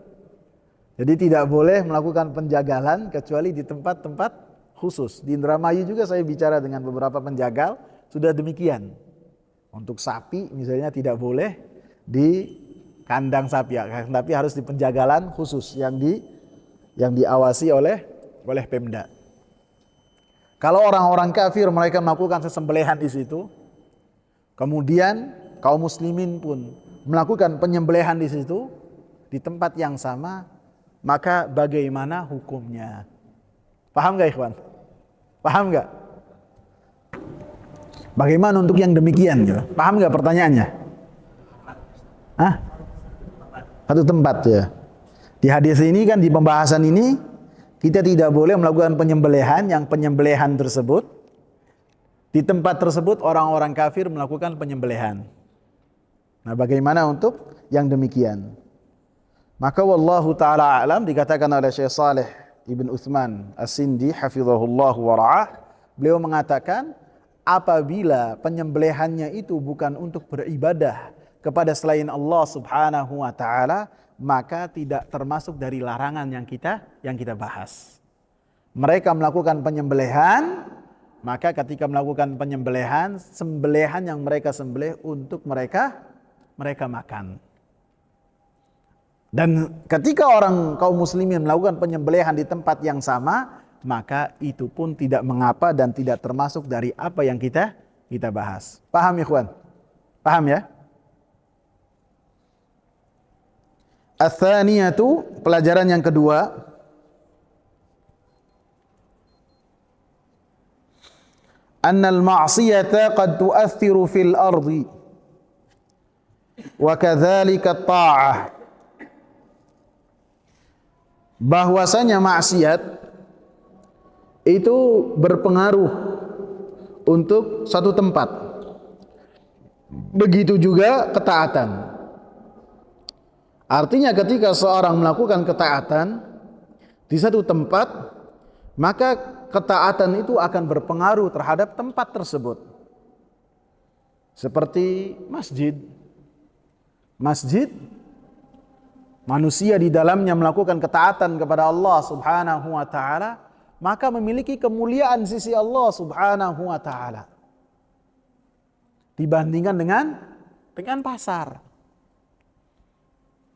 Jadi tidak boleh melakukan penjagalan kecuali di tempat-tempat khusus. Di Indramayu juga saya bicara dengan beberapa penjagal, sudah demikian. Untuk sapi misalnya tidak boleh di kandang sapi, tapi harus di penjagalan khusus yang diawasi oleh Pemda. Kalau orang-orang kafir mereka melakukan sesembelihan di situ, kemudian kaum muslimin pun melakukan penyembelihan di situ di tempat yang sama, maka bagaimana hukumnya? Paham gak ikhwan? Paham gak? Bagaimana untuk yang demikian? Gitu? Paham gak pertanyaannya? Hah? Satu tempat ya. Di hadis ini kan, di pembahasan ini kita tidak boleh melakukan penyembelihan, yang penyembelihan tersebut di tempat tersebut orang-orang kafir melakukan penyembelihan. Nah, bagaimana untuk yang demikian? Maka wallahu ta'ala a'lam, dikatakan oleh Syekh Saleh Ibn Uthman As-Sindi hafizahullah wa ra'ah, beliau mengatakan apabila penyembelihannya itu bukan untuk beribadah kepada selain Allah subhanahu wa ta'ala, maka tidak termasuk dari larangan yang kita bahas. Mereka melakukan penyembelihan, maka ketika melakukan penyembelihan, sembelihan yang mereka sembelih untuk mereka makan. Dan ketika orang kaum muslimin melakukan penyembelihan di tempat yang sama, maka itu pun tidak mengapa dan tidak termasuk dari apa yang kita bahas. Paham ya ikhwan? Paham ya? Ats-tsaniyatu, pelajaran yang kedua, annal ma'siyata qad tu'athiru fil ardi wa kadzalika at-ta'ah. Bahwasanya maksiat itu berpengaruh untuk satu tempat. Begitu juga ketaatan. Artinya ketika seorang melakukan ketaatan di satu tempat, maka ketaatan itu akan berpengaruh terhadap tempat tersebut. Seperti masjid. Masjid, manusia di dalamnya melakukan ketaatan kepada Allah subhanahu wa ta'ala, maka memiliki kemuliaan sisi Allah Subhanahu wa taala. Dibandingkan dengan pasar.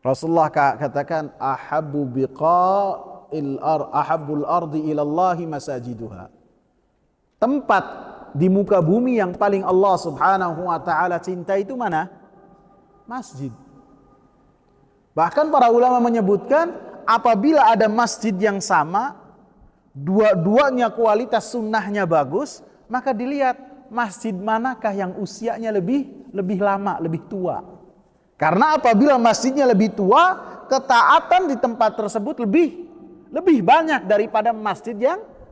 Rasulullah katakan ahabbul ardi ilallahi masajiduha. Tempat di muka bumi yang paling Allah Subhanahu wa taala cinta itu mana? Masjid. Bahkan para ulama menyebutkan apabila ada masjid yang sama, dua-duanya kualitas sunnahnya bagus, maka dilihat masjid manakah yang usianya lebih lama, lebih tua. Karena apabila masjidnya lebih tua, ketaatan di tempat tersebut lebih banyak daripada masjid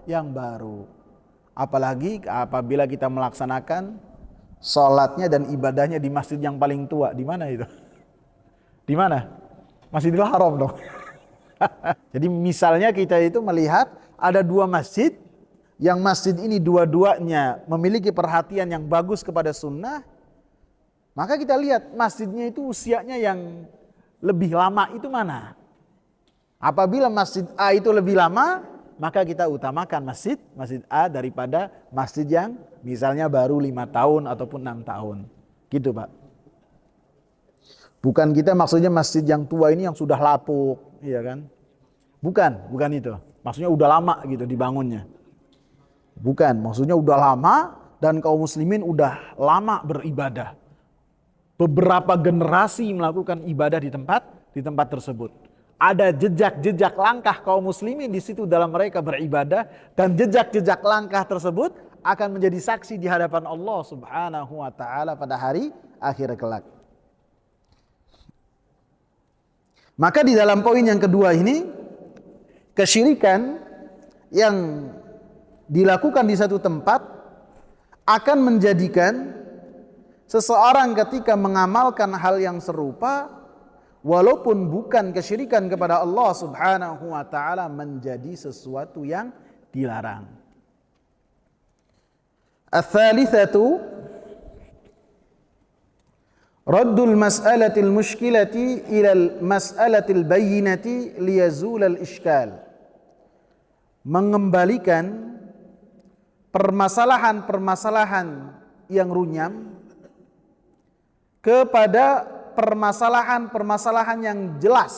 yang baru. Apalagi apabila kita melaksanakan sholatnya dan ibadahnya di masjid yang paling tua. Di mana itu? Di mana? Masjidil Haram dong. Jadi misalnya kita itu melihat ada dua masjid, yang masjid ini dua-duanya memiliki perhatian yang bagus kepada sunnah, maka kita lihat masjidnya itu usianya yang lebih lama itu mana. Apabila masjid A itu lebih lama, maka kita utamakan masjid A daripada masjid yang misalnya baru 5 tahun ataupun 6 tahun. Gitu Pak. Bukan kita maksudnya masjid yang tua ini yang sudah lapuk, iya kan? Bukan itu. Maksudnya udah lama gitu dibangunnya. Bukan, maksudnya udah lama dan kaum muslimin udah lama beribadah. Beberapa generasi melakukan ibadah di tempat tersebut. Ada jejak-jejak langkah kaum muslimin di situ dalam mereka beribadah, dan jejak-jejak langkah tersebut akan menjadi saksi di hadapan Allah Subhanahu wa taala pada hari akhir kelak. Maka di dalam poin yang kedua ini, kesyirikan yang dilakukan di satu tempat akan menjadikan seseorang ketika mengamalkan hal yang serupa, walaupun bukan kesyirikan kepada Allah Subhanahu wa taala, menjadi sesuatu yang dilarang. Ats-tsalitsatu raddul mas'alatil mushkilati ilal mas'alatil bayyinati liyazulal iskal. Mengembalikan permasalahan-permasalahan yang runyam kepada permasalahan-permasalahan yang jelas,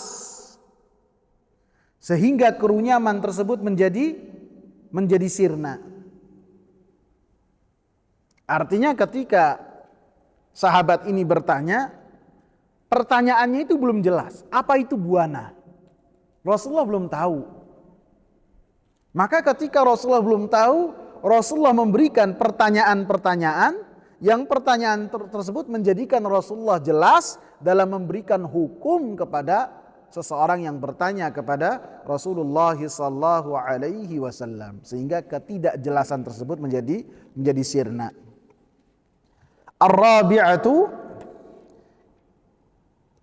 sehingga kerunyaman tersebut menjadi sirna. Artinya ketika sahabat ini bertanya, pertanyaannya itu belum jelas. Apa itu buana? Rasulullah belum tahu. Maka ketika Rasulullah belum tahu, Rasulullah memberikan pertanyaan-pertanyaan, yang pertanyaan tersebut menjadikan Rasulullah jelas dalam memberikan hukum kepada seseorang yang bertanya kepada Rasulullah sallallahu alaihi wasallam, sehingga ketidakjelasan tersebut menjadi sirna. Ar-rabi'atu,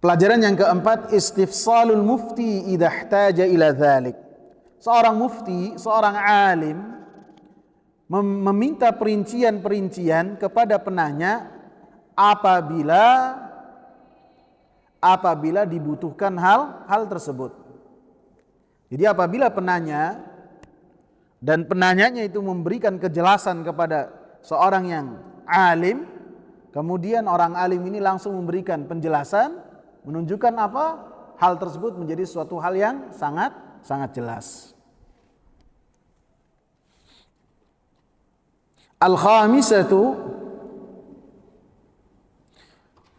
pelajaran yang keempat, istifsalul mufti idza ihtaja ila dzalik. Seorang mufti, seorang alim meminta perincian-perincian kepada penanya apabila dibutuhkan hal tersebut. Jadi apabila penanya dan penanyanya itu memberikan kejelasan kepada seorang yang alim, kemudian orang alim ini langsung memberikan penjelasan, menunjukkan apa? Hal tersebut menjadi suatu hal yang sangat jelas. Al-khamisatu,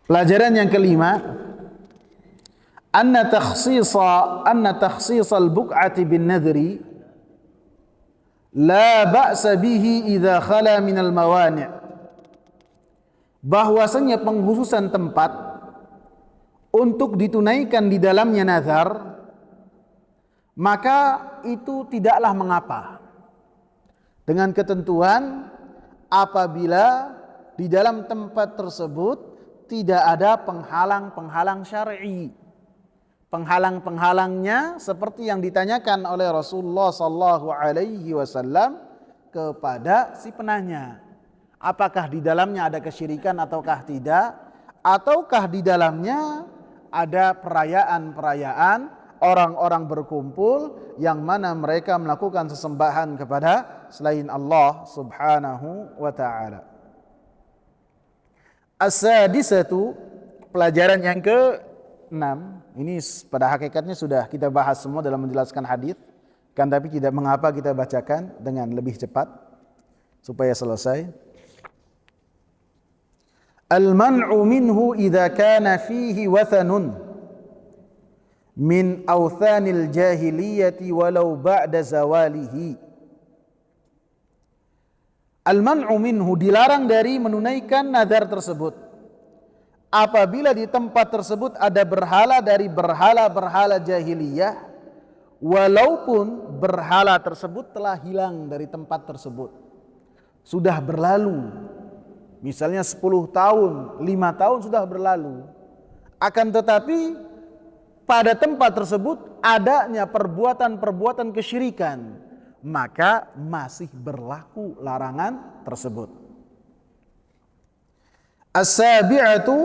pelajaran yang kelima, anna takhsis al-buq'ati bin nadhri la ba'sa bihi idza khala min al-mawani'. Bahwasanya pengkhususan tempat untuk ditunaikan di dalamnya nazar, maka itu tidaklah mengapa, dengan ketentuan apabila di dalam tempat tersebut tidak ada penghalang-penghalang syar'i. Penghalang-penghalangnya seperti yang ditanyakan oleh Rasulullah sallallahu alaihi wasallam kepada si penanya. Apakah di dalamnya ada kesyirikan ataukah tidak? Ataukah di dalamnya ada perayaan-perayaan orang-orang berkumpul yang mana mereka melakukan sesembahan kepada selain Allah Subhanahu wa taala. As-sadisatu, pelajaran yang ke-6. Ini pada hakikatnya sudah kita bahas semua dalam menjelaskan hadis, kan tapi tidak mengapa kita bacakan dengan lebih cepat supaya selesai. Al-man'u minhu idza kana fihi wathanun min awthanil jahiliyati walau ba'da zawalihi. Al-man'u minhu, dilarang dari menunaikan nazar tersebut apabila di tempat tersebut ada berhala dari berhala-berhala jahiliyah, walaupun berhala tersebut telah hilang dari tempat tersebut, sudah berlalu, misalnya 10 tahun, 5 tahun sudah berlalu, akan tetapi pada tempat tersebut adanya perbuatan-perbuatan kesyirikan, maka masih berlaku larangan tersebut. As-sabi'atu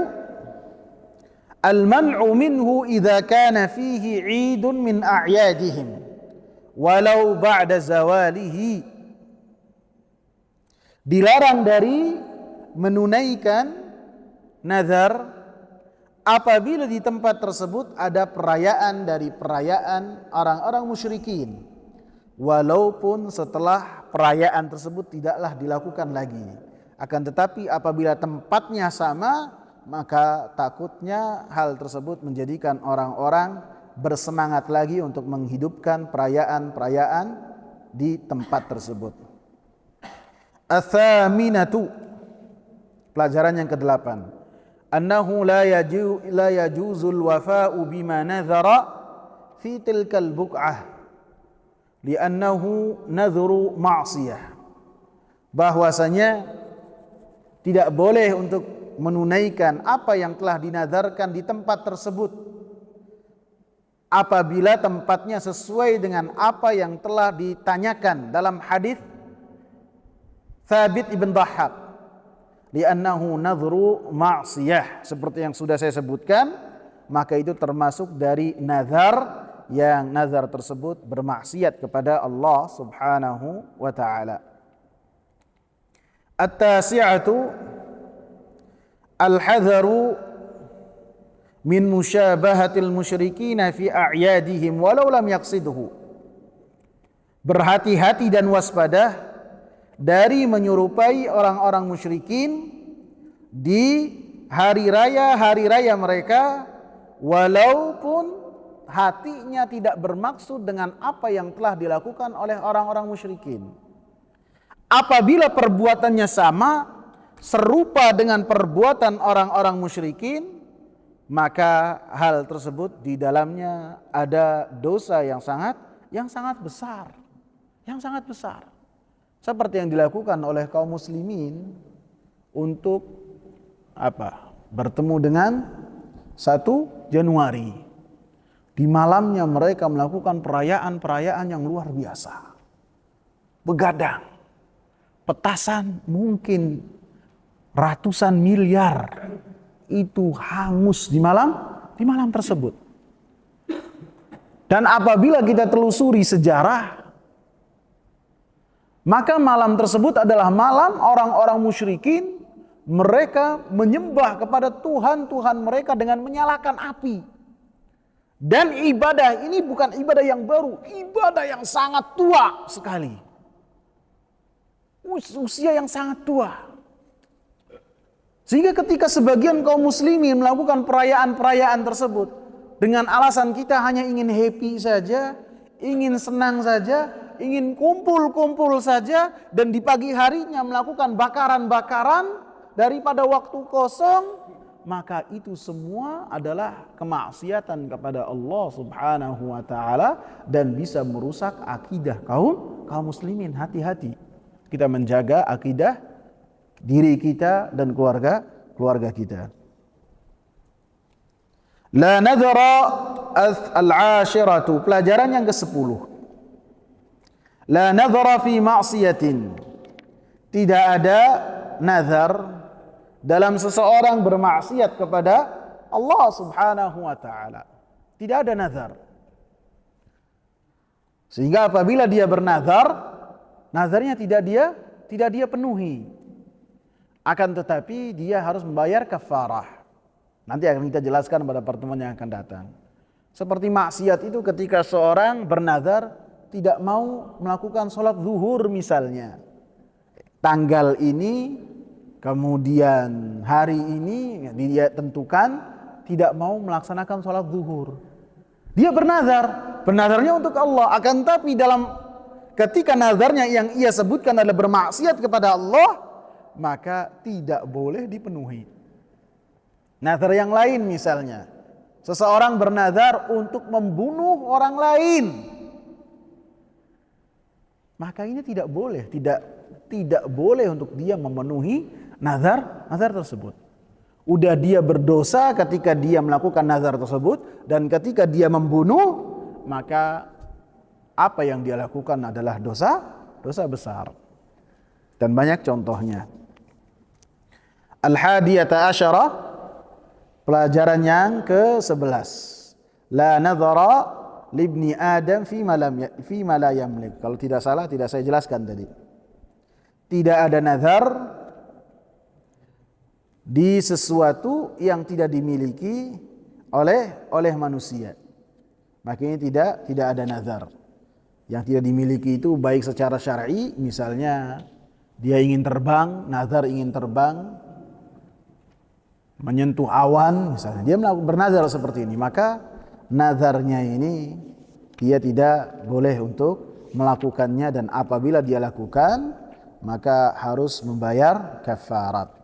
al-man'u minhu idza kana fihi 'idun min a'yadihim walau ba'da zawalihi. Dilarang dari menunaikan nazar apabila di tempat tersebut ada perayaan dari perayaan orang-orang musyrikin, walaupun setelah perayaan tersebut tidaklah dilakukan lagi. Akan tetapi apabila tempatnya sama, maka takutnya hal tersebut menjadikan orang-orang bersemangat lagi untuk menghidupkan perayaan-perayaan di tempat tersebut. Ats-tsaminatu, pelajaran yang ke-8. Annahu la yajuzul wafa'u bima nadhara fi tilkal buq'ah li'annahu nadhru ma'siyah. Bahwasanya tidak boleh untuk menunaikan apa yang telah dinazarkan di tempat tersebut apabila tempatnya sesuai dengan apa yang telah ditanyakan dalam hadis Thabit ibn Dhahhak, li'annahu nadhru ma'siyah, seperti yang sudah saya sebutkan, maka itu termasuk dari nazar yang nazar tersebut bermaksiat kepada Allah Subhanahu wa taala. At-tasi'atu al-hadharu min musyabahatil musyrikin fi a'yadihim walau lam yaqsidhu. Berhati-hati dan waspada dari menyerupai orang-orang musyrikin di hari raya mereka, walaupun hatinya tidak bermaksud dengan apa yang telah dilakukan oleh orang-orang musyrikin. Apabila perbuatannya sama, serupa dengan perbuatan orang-orang musyrikin, maka hal tersebut di dalamnya ada dosa yang sangat besar. Yang sangat besar. Seperti yang dilakukan oleh kaum muslimin untuk bertemu dengan 1 Januari. Di malamnya mereka melakukan perayaan-perayaan yang luar biasa. Begadang, petasan mungkin ratusan miliar itu hangus di malam tersebut. Dan apabila kita telusuri sejarah, maka malam tersebut adalah malam orang-orang musyrikin, mereka menyembah kepada Tuhan-Tuhan mereka dengan menyalakan api. Dan ibadah ini bukan ibadah yang baru, ibadah yang sangat tua sekali. Usia yang sangat tua. Sehingga ketika sebagian kaum muslimin melakukan perayaan-perayaan tersebut dengan alasan kita hanya ingin happy saja, ingin senang saja, ingin kumpul-kumpul saja, dan di pagi harinya melakukan bakaran-bakaran daripada waktu kosong, maka itu semua adalah kemaksiatan kepada Allah Subhanahu wa taala dan bisa merusak akidah kaum muslimin. Hati-hati kita menjaga akidah diri kita dan keluarga kita. La nadhara al-ashiratu, pelajaran yang ke-10. La nadhara fi ma'siyatin, tidak ada nazar dalam seseorang bermaksiat kepada Allah Subhanahu wa taala. Tidak ada nazar. Sehingga apabila dia bernazar, nazarnya tidak dia penuhi. Akan tetapi dia harus membayar kafarah. Nanti akan kita jelaskan pada pertemuan yang akan datang. Seperti maksiat itu ketika seorang bernazar tidak mau melakukan sholat zuhur misalnya. Tanggal ini, kemudian hari ini dia tentukan tidak mau melaksanakan sholat zuhur. Dia bernazar, bernazarnya untuk Allah. Akan tapi ketika nazarnya yang ia sebutkan adalah bermaksiat kepada Allah, maka tidak boleh dipenuhi. Nazar yang lain misalnya, seseorang bernazar untuk membunuh orang lain, maka ini tidak boleh, tidak boleh untuk dia memenuhi nazar tersebut. Udah dia berdosa ketika dia melakukan nazar tersebut, dan ketika dia membunuh, maka apa yang dia lakukan adalah dosa besar. Dan banyak contohnya. Al-hadiyata asyara, pelajaran yang ke-11. La nadhara libni Adam fi ma la yamlik. Kalau tidak salah, tidak saya jelaskan tadi. Tidak ada nazar di sesuatu yang tidak dimiliki oleh manusia. Makanya tidak ada nazar. Yang tidak dimiliki itu baik secara syar'i, misalnya dia ingin terbang, nazar ingin terbang menyentuh awan misalnya, dia bernazar seperti ini, maka nazarnya ini dia tidak boleh untuk melakukannya, dan apabila dia lakukan maka harus membayar kafarat.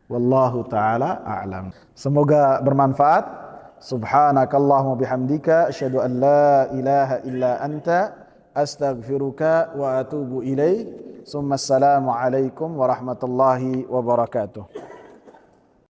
Wallahu ta'ala a'lam. Semoga bermanfaat. Subhanakallahumma bihamdika asyhadu an la ilaha illa anta astaghfiruka wa atubu ilaik. Assalamu alaikum warahmatullahi wabarakatuh.